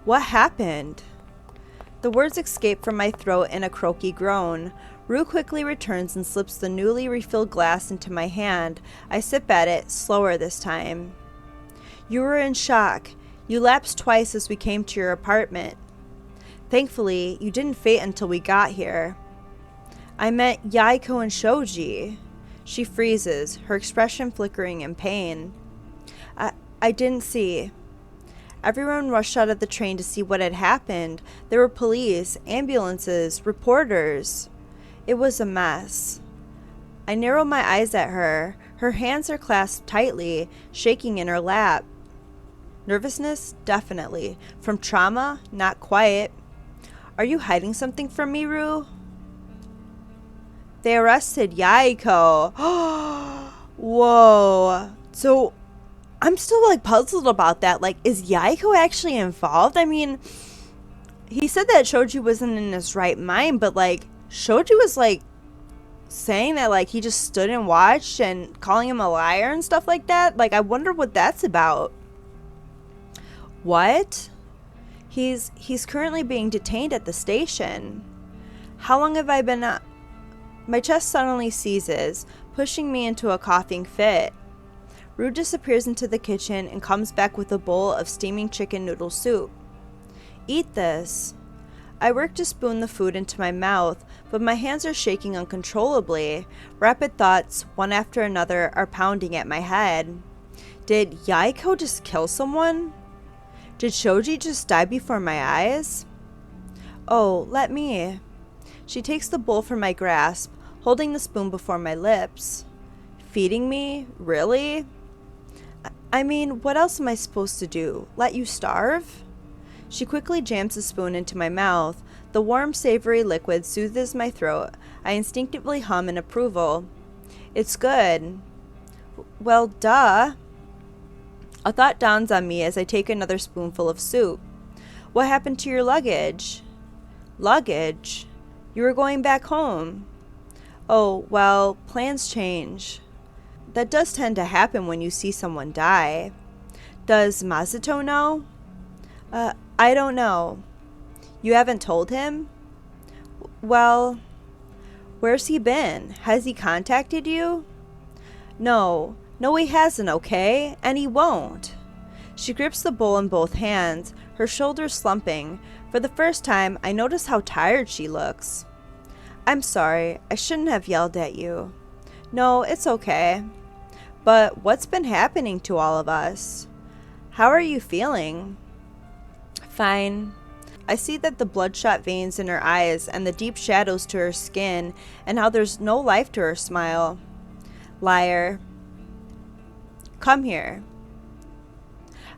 B: What happened? The words escape from my throat in a croaky groan. Rue quickly returns and slips the newly refilled glass into my hand. I sip at it, slower this time. You were in shock. You lapsed twice as we came to your apartment. Thankfully, you didn't faint until we got here. I met Yahiko and Shoji. She freezes, her expression flickering in pain. I didn't see. Everyone rushed out of the train to see what had happened. There were police, ambulances, reporters. It was a mess. I narrow my eyes at her. Her hands are clasped tightly, shaking in her lap. Nervousness? Definitely. From trauma? Not quite. Are you hiding something from me, Rue? They arrested Yahiko. Whoa. So, I'm still like puzzled about that. Like, is Yahiko actually involved? I mean, he said that Shoji wasn't in his right mind, but like, Shoji was like saying that like he just stood and watched and calling him a liar and stuff like that. Like, I wonder what that's about. What? He's currently being detained at the station. How long have I been up? My chest suddenly seizes, pushing me into a coughing fit. Rue disappears into the kitchen and comes back with a bowl of steaming chicken noodle soup. Eat this. I work to spoon the food into my mouth, but my hands are shaking uncontrollably. Rapid thoughts, one after another, are pounding at my head. Did Yahiko just kill someone? Did Shoji just die before my eyes? Oh, let me. She takes the bowl from my grasp, holding the spoon before my lips. Feeding me? Really? I mean, what else am I supposed to do? Let you starve? She quickly jams the spoon into my mouth. The warm, savory liquid soothes my throat. I instinctively hum in approval. It's good. Well, duh. A thought dawns on me as I take another spoonful of soup. What happened to your luggage? Luggage? You were going back home. Oh, well, plans change. That does tend to happen when you see someone die. Does Masato know? I don't know. You haven't told him? Well, where's he been? Has he contacted you? No, he hasn't, okay? And he won't. She grips the bowl in both hands, her shoulders slumping. For the first time, I notice how tired she looks. I'm sorry, I shouldn't have yelled at you. No, it's okay. But what's been happening to all of us? How are you feeling? Fine. I see that the bloodshot veins in her eyes and the deep shadows to her skin, and how there's no life to her smile. Liar. Come here.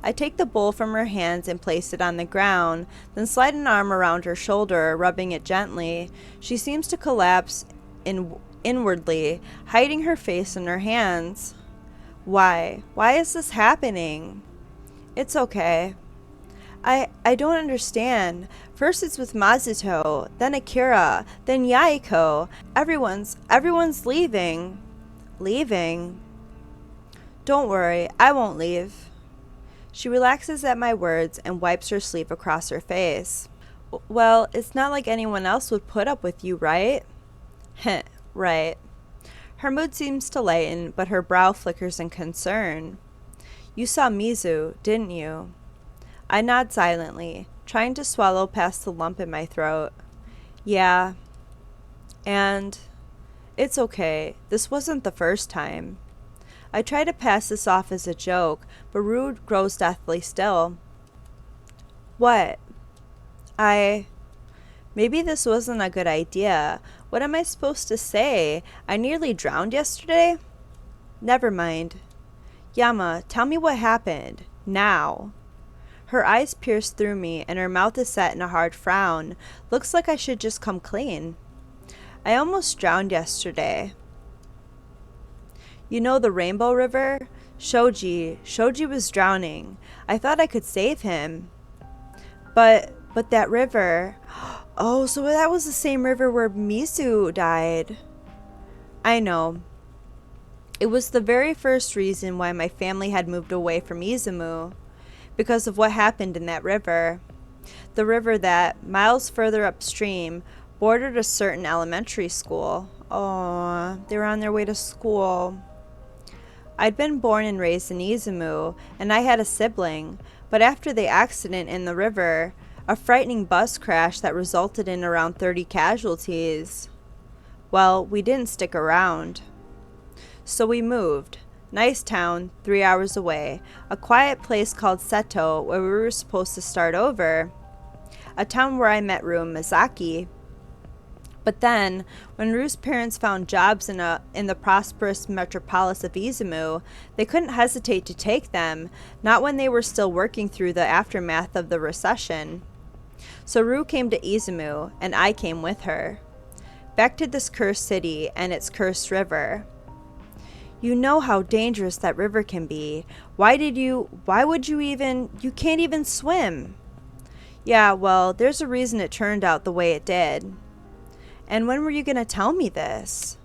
B: I take the bowl from her hands and place it on the ground, then slide an arm around her shoulder, rubbing it gently. She seems to collapse inwardly, hiding her face in her hands. Why? Why is this happening? It's okay. I don't understand. First it's with Masato, then Akira, then Yahiko. Everyone's leaving. Leaving? Don't worry, I won't leave. She relaxes at my words and wipes her sleeve across her face. Well, it's not like anyone else would put up with you, right? Heh, right. Her mood seems to lighten, but her brow flickers in concern. You saw Mizu, didn't you? I nod silently, trying to swallow past the lump in my throat. Yeah. And it's okay. This wasn't the first time. I try to pass this off as a joke, but Rue grows deathly still. What? Maybe this wasn't a good idea. What am I supposed to say? I nearly drowned yesterday? Never mind. Yama, tell me what happened. Now. Her eyes pierce through me, and her mouth is set in a hard frown. Looks like I should just come clean. I almost drowned yesterday. You know the Rainbow River? Shoji was drowning. I thought I could save him. But that river... Oh, so that was the same river where Mizu died. I know. It was the very first reason why my family had moved away from Izumo. Because of what happened in that river. The river that, miles further upstream, bordered a certain elementary school. Oh, they were on their way to school. I'd been born and raised in Izumo, and I had a sibling, but after the accident in the river, a frightening bus crash that resulted in around 30 casualties. Well, we didn't stick around. So we moved. Nice town, 3 hours away. A quiet place called Seto, where we were supposed to start over. A town where I met Rue and Misaki. But then, when Rue's parents found jobs in the prosperous metropolis of Izumo, they couldn't hesitate to take them, not when they were still working through the aftermath of the recession. So Rue came to Izumo, and I came with her. Back to this cursed city and its cursed river. You know how dangerous that river can be. Why would you can't even swim. Yeah, well, there's a reason it turned out the way it did. And when were you going to tell me this?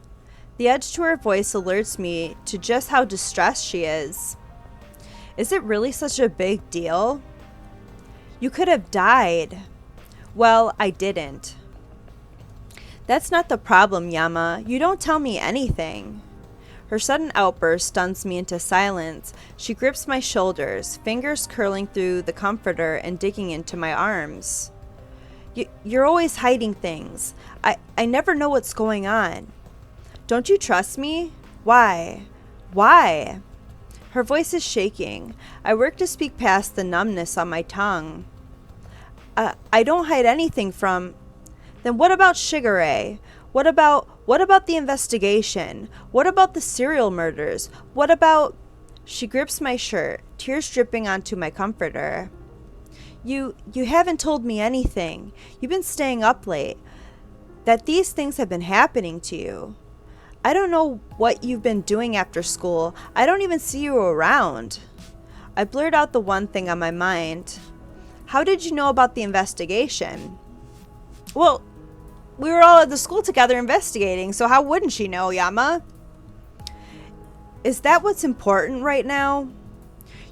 B: The edge to her voice alerts me to just how distressed she is. Is it really such a big deal? You could have died. Well, I didn't. That's not the problem, Yama. You don't tell me anything. Her sudden outburst stuns me into silence. She grips my shoulders, fingers curling through the comforter and digging into my arms. You're always hiding things. I never know what's going on. Don't you trust me? Why? Why? Her voice is shaking. I work to speak past the numbness on my tongue. I don't hide anything from... Then what about Shigure? What about the investigation? What about the serial murders? What about... She grips my shirt, tears dripping onto my comforter. You haven't told me anything. You've been staying up late. That these things have been happening to you. I don't know what you've been doing after school. I don't even see you around. I blurred out the one thing on my mind. How did you know about the investigation? Well, we were all at the school together investigating, so how wouldn't she know, Yama? Is that what's important right now?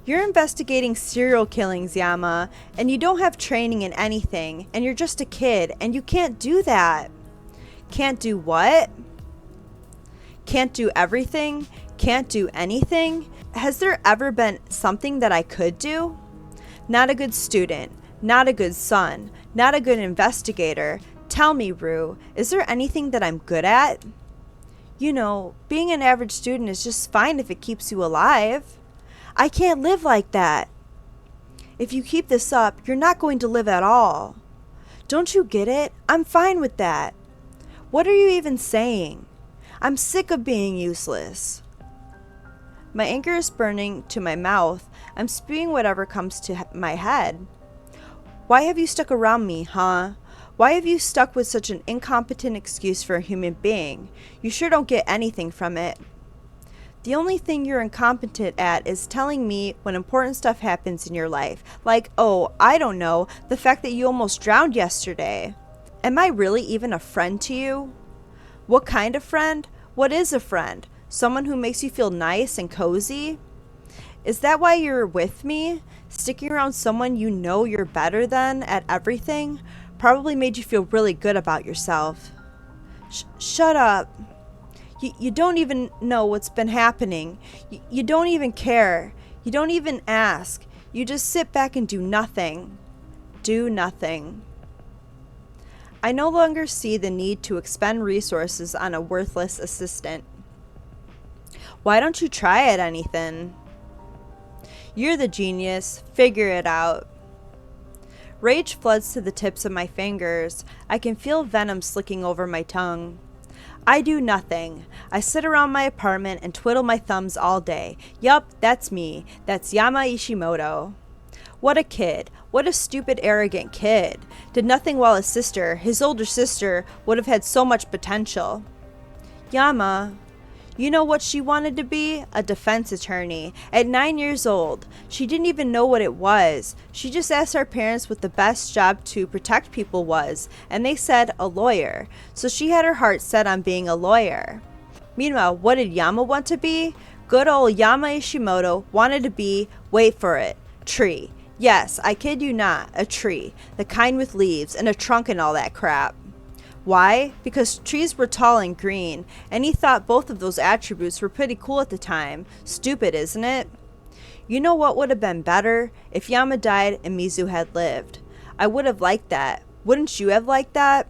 B: You're investigating serial killings, Yama, and you don't have training in anything, and you're just a kid, and you can't do that. Can't do what? Can't do everything? Can't do anything? Has there ever been something that I could do? Not a good student, not a good son, not a good investigator. Tell me, Rue, is there anything that I'm good at? You know, being an average student is just fine if it keeps you alive. I can't live like that. If you keep this up, you're not going to live at all. Don't you get it? I'm fine with that. What are you even saying? I'm sick of being useless. My anger is burning to my mouth. I'm spewing whatever comes to my head. Why have you stuck around me, huh? Why have you stuck with such an incompetent excuse for a human being? You sure don't get anything from it. The only thing you're incompetent at is telling me when important stuff happens in your life. Like, oh, I don't know, the fact that you almost drowned yesterday. Am I really even a friend to you? What kind of friend? What is a friend? Someone who makes you feel nice and cozy? Is that why you're with me? Sticking around someone you know you're better than at everything probably made you feel really good about yourself. Shut up. You don't even know what's been happening. You don't even care. You don't even ask. You just sit back and do nothing. Do nothing. I no longer see the need to expend resources on a worthless assistant. Why don't you try at anything? You're the genius. Figure it out. Rage floods to the tips of my fingers. I can feel venom slicking over my tongue. I do nothing. I sit around my apartment and twiddle my thumbs all day. Yup, that's me. That's Yama Ishimoto. What a kid. What a stupid, arrogant kid. Did nothing while his older sister, would have had so much potential. Yama, you know what she wanted to be? A defense attorney. At 9 years old. She didn't even know what it was. She just asked our parents what the best job to protect people was, and they said a lawyer. So she had her heart set on being a lawyer. Meanwhile, what did Yama want to be? Good old Yama Ishimoto wanted to be, wait for it, tree. Yes, I kid you not, a tree. The kind with leaves and a trunk and all that crap. Why? Because trees were tall and green, and he thought both of those attributes were pretty cool at the time. Stupid, isn't it? You know what would have been better? If Yama died and Mizu had lived. I would have liked that. Wouldn't you have liked that?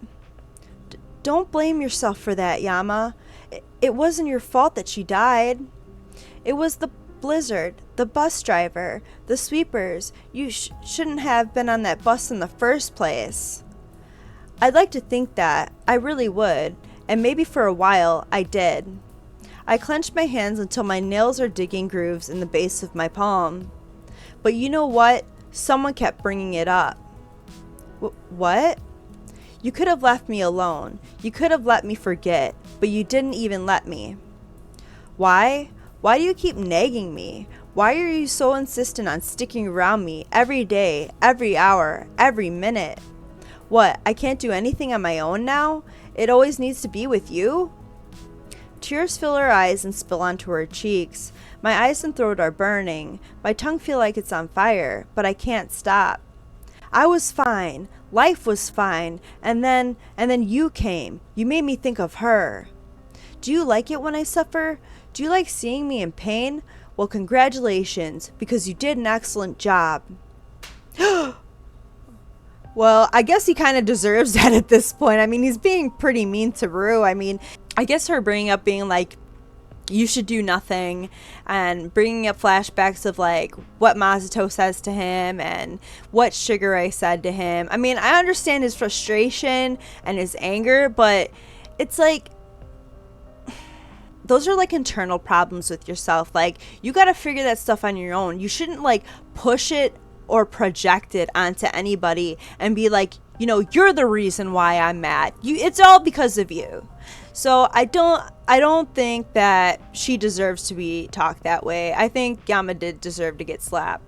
B: Don't blame yourself for that, Yama. It wasn't your fault that she died. It was the blizzard, the bus driver, the sweepers. You shouldn't have been on that bus in the first place. I'd like to think that. I really would. And maybe for a while, I did. I clenched my hands until my nails are digging grooves in the base of my palm. But you know what? Someone kept bringing it up. What? You could have left me alone. You could have let me forget, but you didn't even let me. Why? Why do you keep nagging me? Why are you so insistent on sticking around me every day, every hour, every minute? What, I can't do anything on my own now? It always needs to be with you? Tears fill her eyes and spill onto her cheeks. My eyes and throat are burning. My tongue feel like it's on fire, but I can't stop. I was fine. Life was fine. And then you came. You made me think of her. Do you like it when I suffer? Do you like seeing me in pain? Well, congratulations, because you did an excellent job. Well, I guess he kind of deserves that at this point. I mean, he's being pretty mean to Rue. I mean, I guess her bringing up being like, you should do nothing, and bringing up flashbacks of like what Masato says to him and what Shigure said to him. I mean, I understand his frustration and his anger, but it's like, those are like internal problems with yourself. Like, you got to figure that stuff on your own. You shouldn't like push it or project it onto anybody and be like, you know, you're the reason why I'm mad. It's all because of you. So I don't think that she deserves to be talked that way. I think Yama did deserve to get slapped.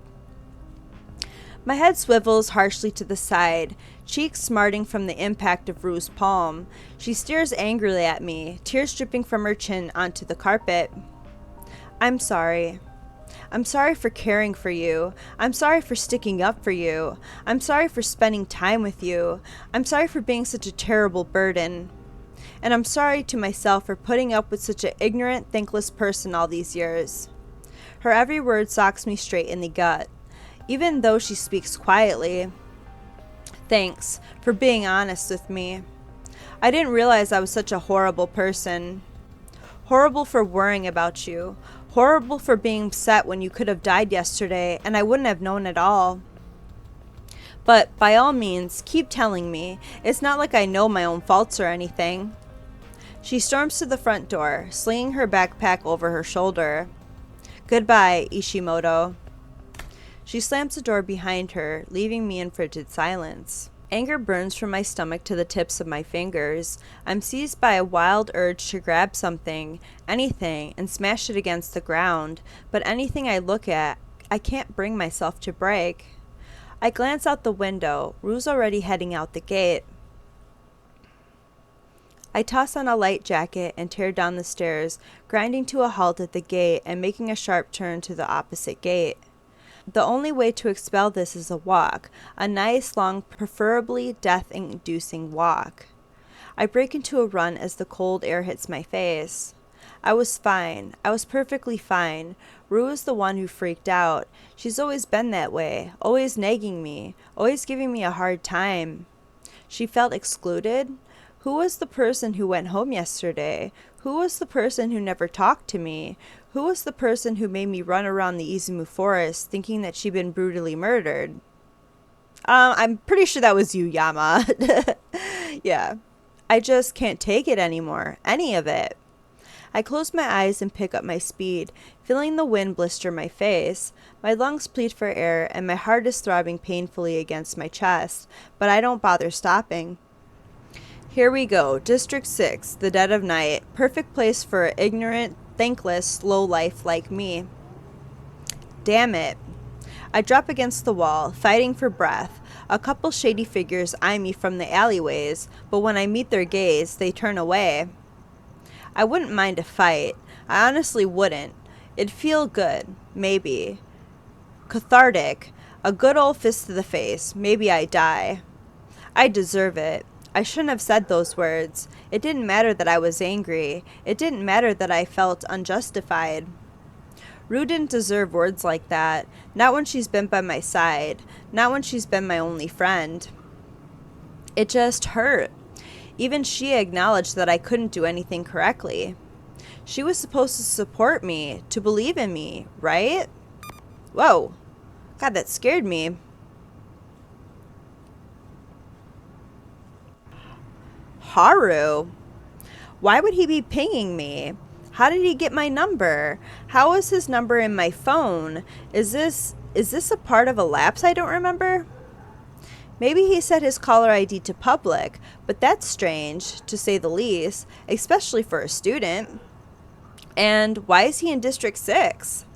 B: My head swivels harshly to the side, cheeks smarting from the impact of Rue's palm. She stares angrily at me, tears dripping from her chin onto the carpet. I'm sorry. I'm sorry for caring for you. I'm sorry for sticking up for you. I'm sorry for spending time with you. I'm sorry for being such a terrible burden. And I'm sorry to myself for putting up with such an ignorant, thankless person all these years. Her every word socks me straight in the gut, even though she speaks quietly. Thanks for being honest with me. I didn't realize I was such a horrible person. Horrible for worrying about you. Horrible for being upset when you could have died yesterday and I wouldn't have known at all. But by all means, keep telling me. It's not like I know my own faults or anything. She storms to the front door, slinging her backpack over her shoulder. Goodbye, Ishimoto. She slams the door behind her, leaving me in frigid silence. Anger burns from my stomach to the tips of my fingers. I'm seized by a wild urge to grab something, anything, and smash it against the ground. But anything I look at, I can't bring myself to break. I glance out the window. Rue's already heading out the gate. I toss on a light jacket and tear down the stairs, grinding to a halt at the gate and making a sharp turn to the opposite gate. The only way to expel this is a walk, a nice, long, preferably death-inducing walk. I break into a run as the cold air hits my face. I was fine. I was perfectly fine. Rue is the one who freaked out. She's always been that way, always nagging me, always giving me a hard time. She felt excluded? Who was the person who went home yesterday? Who was the person who never talked to me? Who was the person who made me run around the Izumu forest thinking that she'd been brutally murdered? I'm pretty sure that was you, Yama. Yeah. I just can't take it anymore. Any of it. I close my eyes and pick up my speed, feeling the wind blister my face. My lungs plead for air and my heart is throbbing painfully against my chest, but I don't bother stopping. Here we go, District 6, the dead of night, perfect place for an ignorant, thankless, lowlife like me. Damn it. I drop against the wall, fighting for breath. A couple shady figures eye me from the alleyways, but when I meet their gaze, they turn away. I wouldn't mind a fight. I honestly wouldn't. It'd feel good, maybe. Cathartic. A good old fist to the face. Maybe I die. I deserve it. I shouldn't have said those words. It didn't matter that I was angry. It didn't matter that I felt unjustified. Rue didn't deserve words like that. Not when she's been by my side. Not when she's been my only friend. It just hurt. Even she acknowledged that I couldn't do anything correctly. She was supposed to support me, to believe in me, right? Whoa. God, that scared me. Haru? Why would he be pinging me? How did he get my number? How is his number in my phone? Is this a part of a lapse I don't remember? Maybe he set his caller ID to public, but that's strange, to say the least, especially for a student. And why is he in District 6?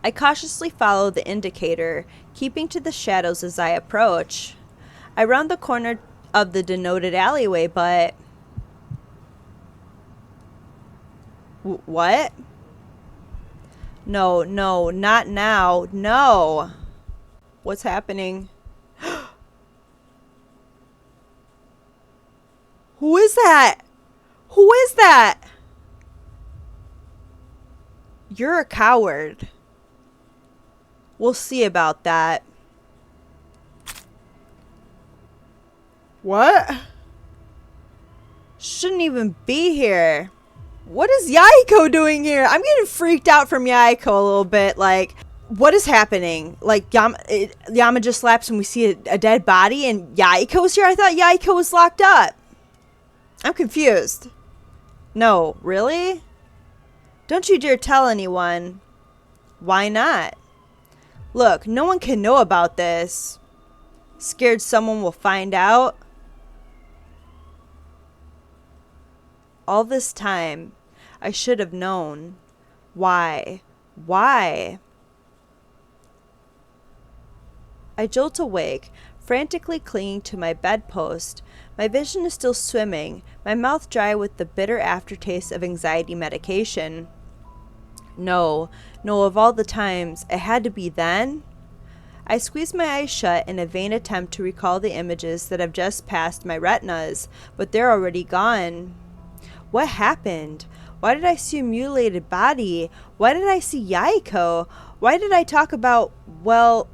B: I cautiously follow the indicator, keeping to the shadows as I approach. I round the corner of the denoted alleyway, but... What? No, not now. No. What's happening? Who is that? Who is that? You're a coward. We'll see about that. What? Shouldn't even be here. What is Yahiko doing here? I'm getting freaked out from Yahiko a little bit. Like, what is happening? Like, Yama just slaps and we see a dead body and Yahiko's here? I thought Yahiko was locked up. I'm confused. No, really? Don't you dare tell anyone. Why not? Look, no one can know about this. Scared someone will find out? All this time, I should have known. Why? Why? I jolt awake, frantically clinging to my bedpost. My vision is still swimming, my mouth dry with the bitter aftertaste of anxiety medication. No, of all the times, it had to be then? I squeeze my eyes shut in a vain attempt to recall the images that have just passed my retinas, but they're already gone. What happened? Why did I see a mutilated body? Why did I see Yahiko? Why did I talk about, well,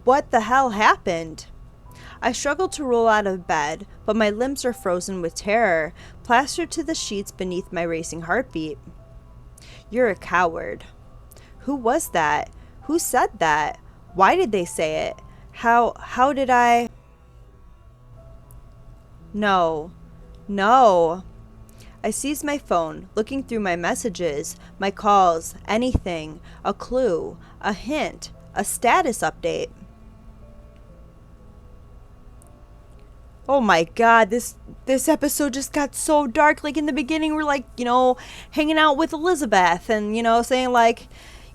B: what the hell happened? I struggled to roll out of bed, but my limbs are frozen with terror, plastered to the sheets beneath my racing heartbeat. You're a coward. Who was that? Who said that? Why did they say it? How did I... No. I seized my phone, looking through my messages, my calls, anything, a clue, a hint, a status update. Oh my god, this episode just got so dark. Like in the beginning we're like, hanging out with Elizabeth and, saying like,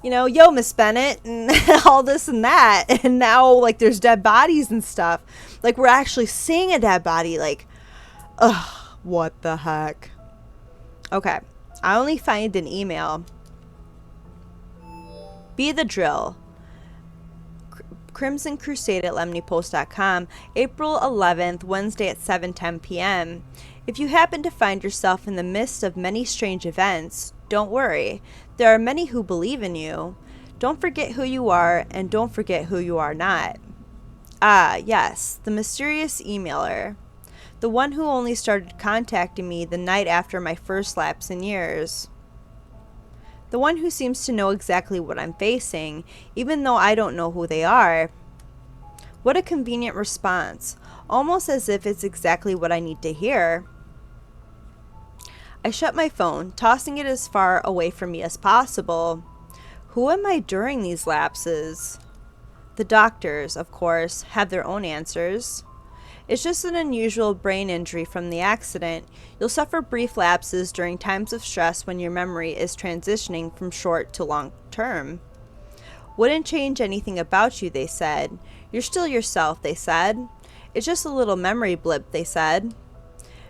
B: yo, Miss Bennett and all this and that. And now like there's dead bodies and stuff. Like we're actually seeing a dead body. Like, ugh, what the heck? Okay, I only find an email. Be the drill. Crimson Crusade at lemonypost.com, April 11th, Wednesday at 7:10 p.m. If you happen to find yourself in the midst of many strange events, don't worry. There are many who believe in you. Don't forget who you are, and don't forget who you are not. Ah, yes, the mysterious emailer. The one who only started contacting me the night after my first lapse in years. The one who seems to know exactly what I'm facing, even though I don't know who they are. What a convenient response, almost as if it's exactly what I need to hear. I shut my phone, tossing it as far away from me as possible. Who am I during these lapses? The doctors, of course, have their own answers. It's just an unusual brain injury from the accident. You'll suffer brief lapses during times of stress when your memory is transitioning from short to long term. Wouldn't change anything about you, they said. You're still yourself, they said. It's just a little memory blip, they said.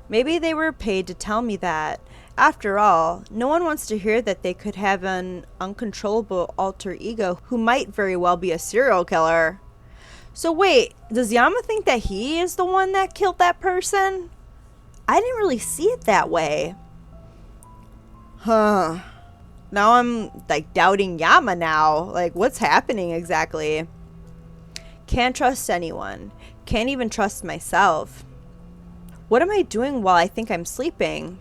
B: Maybe they were paid to tell me that. After all, no one wants to hear that they could have an uncontrollable alter ego who might very well be a serial killer. So wait, does Yama think that he is the one that killed that person? I didn't really see it that way. Huh. Now I'm like doubting Yama now. Like what's happening exactly? Can't trust anyone. Can't even trust myself. What am I doing while I think I'm sleeping?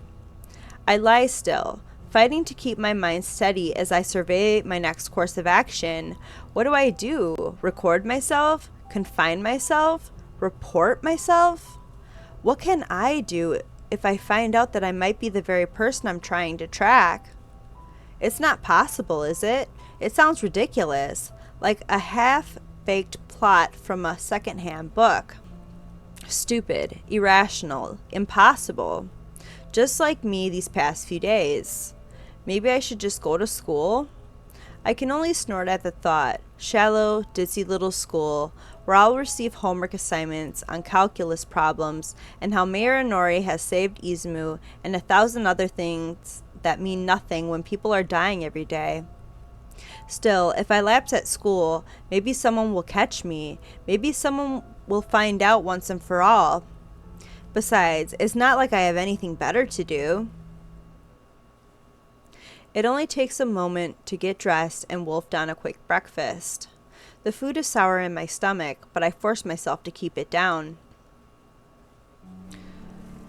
B: I lie still, fighting to keep my mind steady as I survey my next course of action. What do? Record myself? Confine myself? Report myself? What can I do if I find out that I might be the very person I'm trying to track? It's not possible, is it? It sounds ridiculous, like a half-baked plot from a second-hand book. Stupid, irrational, impossible. Just like me these past few days. Maybe I should just go to school? I can only snort at the thought. Shallow, ditzy little school, where I'll receive homework assignments on calculus problems and how Mayor Inori has saved Izumu and 1,000 other things that mean nothing when people are dying every day. Still, if I lapse at school, maybe someone will catch me. Maybe someone will find out once and for all. Besides, it's not like I have anything better to do. It only takes a moment to get dressed and wolf down a quick breakfast. The food is sour in my stomach, but I force myself to keep it down.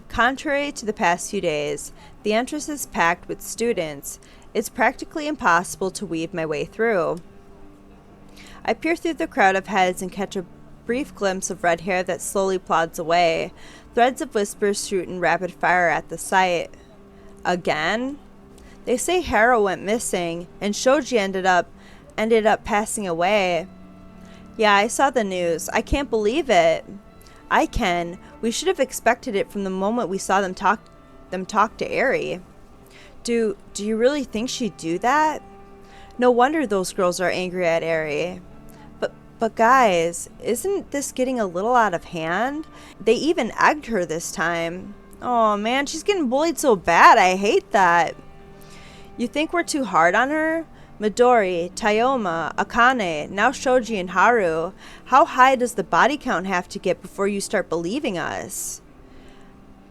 B: Contrary to the past few days, the entrance is packed with students. It's practically impossible to weave my way through. I peer through the crowd of heads and catch a brief glimpse of red hair that slowly plods away. Threads of whispers shoot in rapid fire at the sight. Again? They say Haro went missing, and Shoji ended up passing away. Yeah, I saw the news. I can't believe it. I can. We should have expected it from the moment we saw them talk to Airi. Do you really think she'd do that? No wonder those girls are angry at Airi. But guys, isn't this getting a little out of hand? They even egged her this time. Oh man, she's getting bullied so bad. I hate that. You think we're too hard on her? Midori, Tayoma, Akane, now Shoji and Haru. How high does the body count have to get before you start believing us?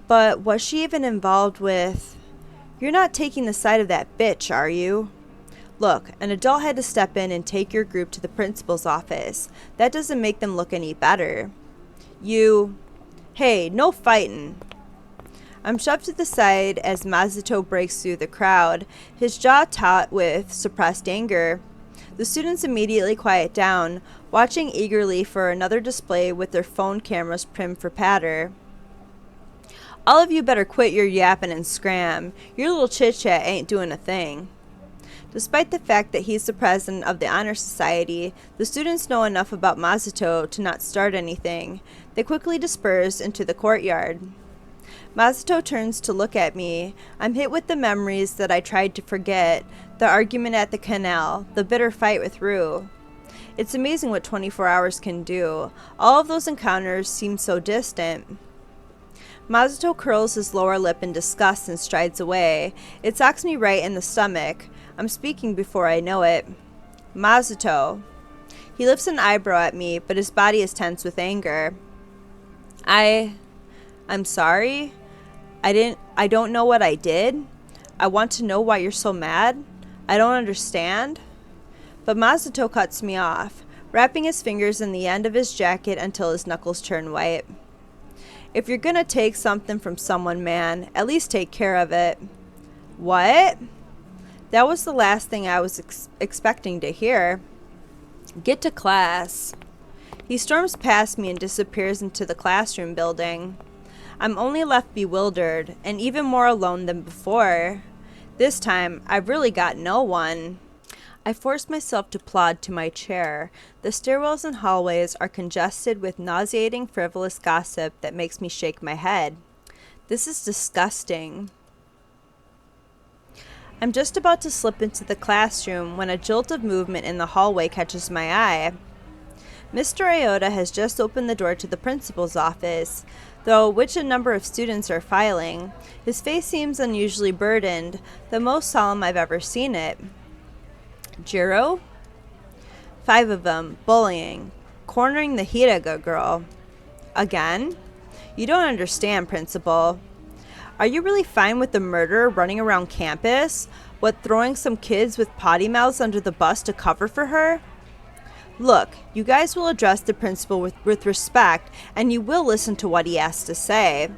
B: But was she even involved with... You're not taking the side of that bitch, are you? Look, an adult had to step in and take your group to the principal's office. That doesn't make them look any better. You... Hey, no fightin'. I'm shoved to the side as Masato breaks through the crowd, his jaw taut with suppressed anger. The students immediately quiet down, watching eagerly for another display with their phone cameras primed for patter. All of you better quit your yapping and scram. Your little chit-chat ain't doing a thing. Despite the fact that he's the president of the Honor Society, the students know enough about Masato to not start anything. They quickly disperse into the courtyard. Masato turns to look at me. I'm hit with the memories that I tried to forget. The argument at the canal, the bitter fight with Rue. It's amazing what 24 hours can do. All of those encounters seem so distant. Masato curls his lower lip in disgust and strides away. It socks me right in the stomach. I'm speaking before I know it. Masato. He lifts an eyebrow at me, but his body is tense with anger. I'm sorry. I don't know what I did. I want to know why you're so mad. I don't understand. But Masato cuts me off, wrapping his fingers in the end of his jacket until his knuckles turn white. If you're gonna take something from someone, man, at least take care of it. What? That was the last thing I was expecting to hear. Get to class. He storms past me and disappears into the classroom building. I'm only left bewildered, and even more alone than before. This time, I've really got no one. I force myself to plod to my chair. The stairwells and hallways are congested with nauseating, frivolous gossip that makes me shake my head. This is disgusting. I'm just about to slip into the classroom when a jolt of movement in the hallway catches my eye. Mr. Iota has just opened the door to the principal's office, though which a number of students are filing. His face seems unusually burdened, the most solemn I've ever seen it. Jiro? 5 of them, bullying, cornering the Hiraga girl. Again? You don't understand, Principal. Are you really fine with the murderer running around campus? What, throwing some kids with potty mouths under the bus to cover for her? Look, you guys will address the principal with respect, and you will listen to what he has to say.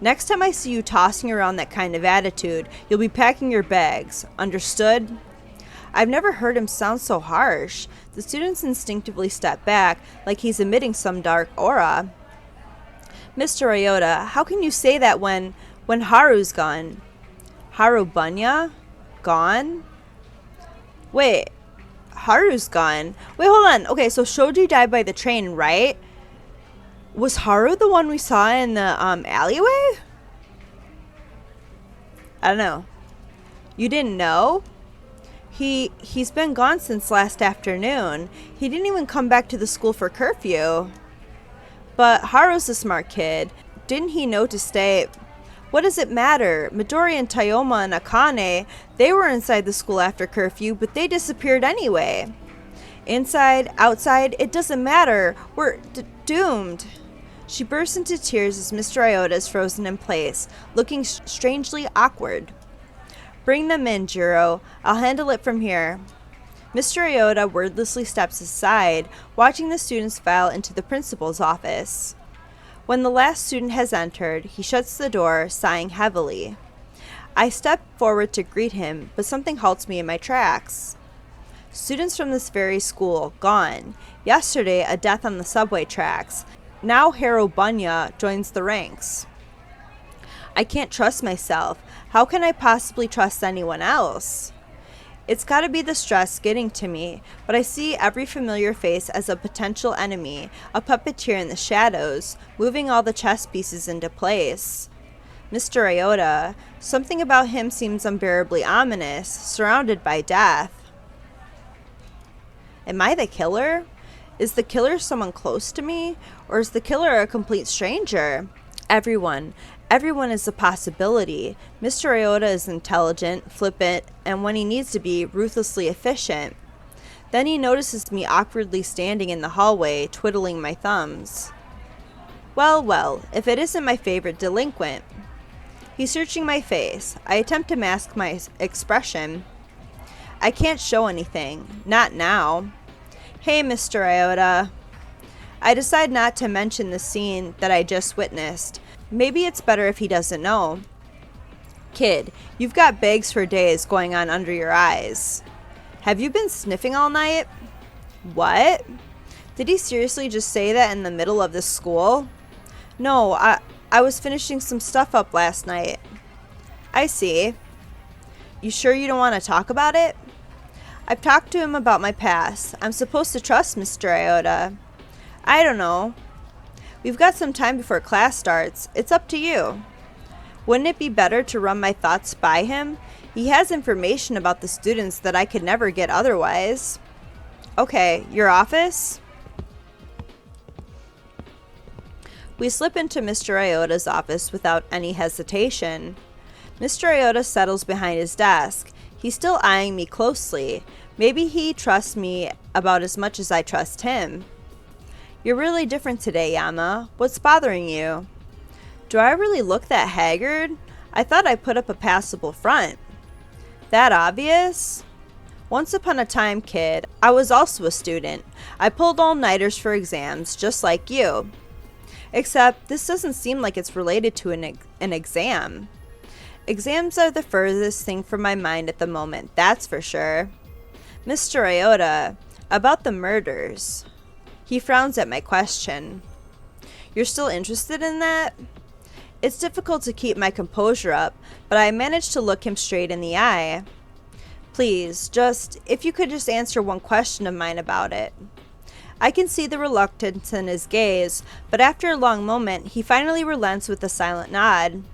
B: Next time I see you tossing around that kind of attitude, you'll be packing your bags. Understood? I've never heard him sound so harsh. The students instinctively step back, like he's emitting some dark aura. Mr. Ryota, how can you say that when Haru's gone? Haru Bunya? Gone? Wait, Haru's gone. Wait, hold on. Okay, so Shoji died by the train, right? Was Haru the one we saw in the alleyway? I don't know. You didn't know? He's been gone since last afternoon. He didn't even come back to the school for curfew. But Haru's a smart kid. Didn't he know to stay? What does it matter? Midori and Tayoma and Akane, they were inside the school after curfew, but they disappeared anyway. Inside, outside, it doesn't matter. We're doomed. She burst into tears as Mr. Ryota is frozen in place, looking strangely awkward. Bring them in, Jiro. I'll handle it from here. Mr. Ryota wordlessly steps aside, watching the students file into the principal's office. When the last student has entered, he shuts the door, sighing heavily. I step forward to greet him, but something halts me in my tracks. Students from this very school, gone. Yesterday, a death on the subway tracks. Now Haru Bunya joins the ranks. I can't trust myself. How can I possibly trust anyone else? It's gotta be the stress getting to me, but I see every familiar face as a potential enemy, a puppeteer in the shadows, moving all the chess pieces into place. Mr. Ryota, something about him seems unbearably ominous, surrounded by death. Am I the killer? Is the killer someone close to me? Or is the killer a complete stranger? Everyone is a possibility. Mr. Ryota is intelligent, flippant, and when he needs to be, ruthlessly efficient. Then he notices me awkwardly standing in the hallway, twiddling my thumbs. Well, if it isn't my favorite delinquent. He's searching my face. I attempt to mask my expression. I can't show anything. Not now. Hey, Mr. Ryota. I decide not to mention the scene that I just witnessed. Maybe it's better if he doesn't know. Kid, you've got bags for days going on under your eyes. Have you been sniffing all night? What? Did he seriously just say that in the middle of this school? No, I was finishing some stuff up last night. I see. You sure you don't want to talk about it? I've talked to him about my past. I'm supposed to trust Mr. Ryota. I don't know. We've got some time before class starts. It's up to you. Wouldn't it be better to run my thoughts by him? He has information about the students that I could never get otherwise. Okay, your office? We slip into Mr. Ryota's office without any hesitation. Mr. Ryota settles behind his desk. He's still eyeing me closely. Maybe he trusts me about as much as I trust him. You're really different today, Yama. What's bothering you? Do I really look that haggard? I thought I put up a passable front. That obvious? Once upon a time, kid, I was also a student. I pulled all-nighters for exams, just like you. Except, this doesn't seem like it's related to an exam. Exams are the furthest thing from my mind at the moment, that's for sure. Mr. Ryota, about the murders. He frowns at my question. You're still interested in that? It's difficult to keep my composure up, but I managed to look him straight in the eye. Please, if you could just answer one question of mine about it. I can see the reluctance in his gaze, but after a long moment, he finally relents with a silent nod.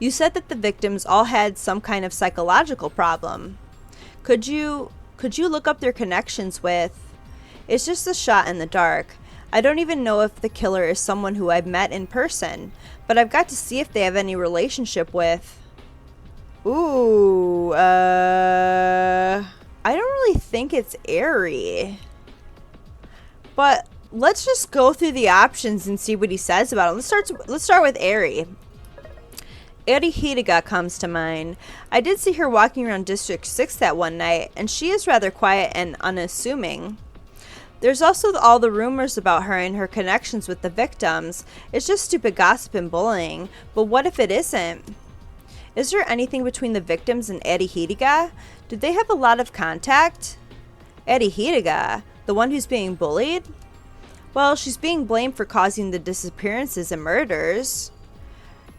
B: You said that the victims all had some kind of psychological problem. Could you look up their connections with... It's just a shot in the dark. I don't even know if the killer is someone who I've met in person, but I've got to see if they have any relationship with... Ooh, I don't really think it's Airi. But let's just go through the options and see what he says about it. Let's start with Airi. Airi Hidega comes to mind. I did see her walking around District 6 that one night, and she is rather quiet and unassuming. There's also all the rumors about her and her connections with the victims. It's just stupid gossip and bullying, but what if it isn't? Is there anything between the victims and Airi Hidega? Did they have a lot of contact? Airi Hidega, the one who's being bullied? Well, she's being blamed for causing the disappearances and murders.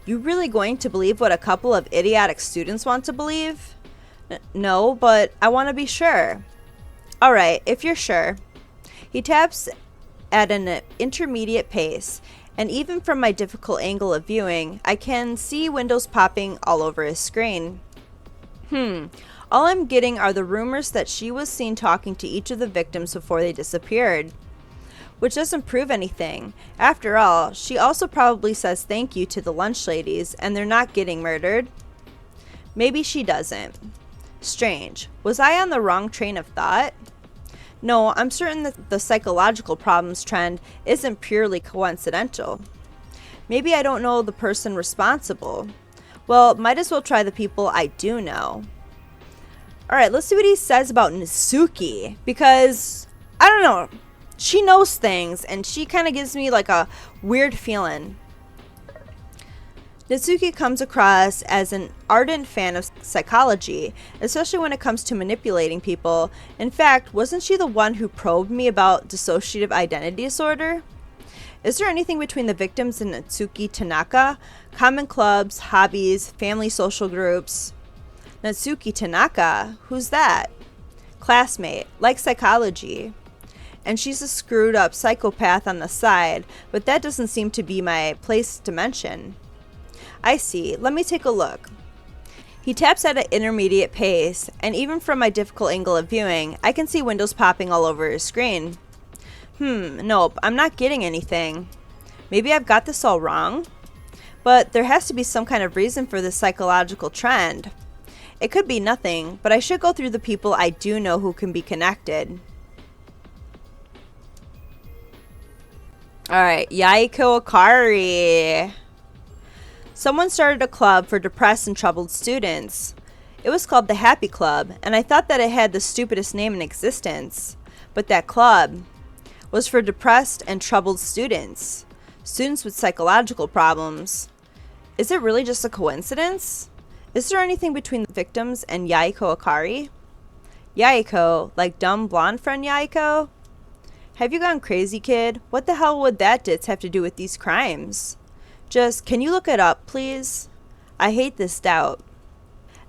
B: You really going to believe what a couple of idiotic students want to believe? No, but I want to be sure. Alright, if you're sure. He taps at an intermediate pace, and even from my difficult angle of viewing, I can see windows popping all over his screen. All I'm getting are the rumors that she was seen talking to each of the victims before they disappeared. Which doesn't prove anything. After all, she also probably says thank you to the lunch ladies, and they're not getting murdered. Maybe she doesn't. Strange. Was I on the wrong train of thought? No, I'm certain that the psychological problems trend isn't purely coincidental. Maybe I don't know the person responsible. Well, might as well try the people I do know. Alright, let's see what he says about Nisuki, because, I don't know, she knows things, and she kind of gives me like a weird feeling. Nisuki comes across as an ardent fan of psychology, especially when it comes to manipulating people. In fact, wasn't she the one who probed me about dissociative identity disorder? Is there anything between the victims and Natsuki Tanaka? Common clubs, hobbies, family social groups? Natsuki Tanaka? Who's that? Classmate, like psychology. And she's a screwed up psychopath on the side, but that doesn't seem to be my place to mention. I see. Let me take a look. He taps at an intermediate pace, and even from my difficult angle of viewing, I can see windows popping all over his screen. Nope, I'm not getting anything. Maybe I've got this all wrong? But there has to be some kind of reason for this psychological trend. It could be nothing, but I should go through the people I do know who can be connected. Alright, Yahiko Akira. Someone started a club for depressed and troubled students. It was called the Happy Club, and I thought that it had the stupidest name in existence. But that club was for depressed and troubled students. Students with psychological problems. Is it really just a coincidence? Is there anything between the victims and Yahiko Akira? Yahiko, like dumb blonde friend Yahiko? Have you gone crazy, kid? What the hell would that ditz have to do with these crimes? Just, can you look it up, please? I hate this doubt.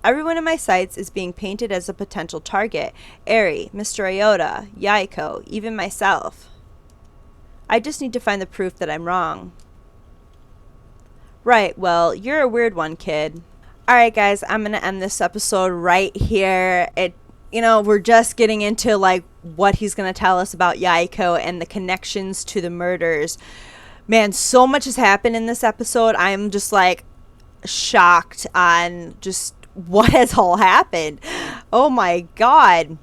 B: Everyone in my sights is being painted as a potential target. Airi, Mr. Iota, Yahiko, even myself. I just need to find the proof that I'm wrong. Right, well, you're a weird one, kid. Alright, guys, I'm gonna end this episode right here. We're just getting into like what he's going to tell us about Yahiko and the connections to the murders. Man, so much has happened in this episode. I'm just like shocked on just what has all happened. Oh my god.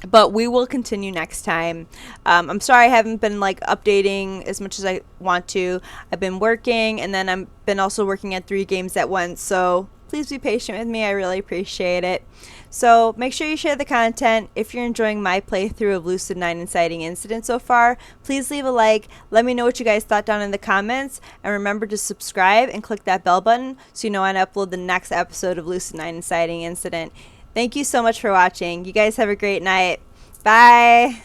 B: But we will continue next time. I'm sorry I haven't been like updating as much as I want to. I've been working, and then I've been also working at 3 games at once. So please be patient with me. I really appreciate it. So make sure you share the content. If you're enjoying my playthrough of Lucid 9 Inciting Incident so far, please leave a like. Let me know what you guys thought down in the comments. And remember to subscribe and click that bell button so you know when I upload the next episode of Lucid 9 Inciting Incident. Thank you so much for watching. You guys have a great night. Bye.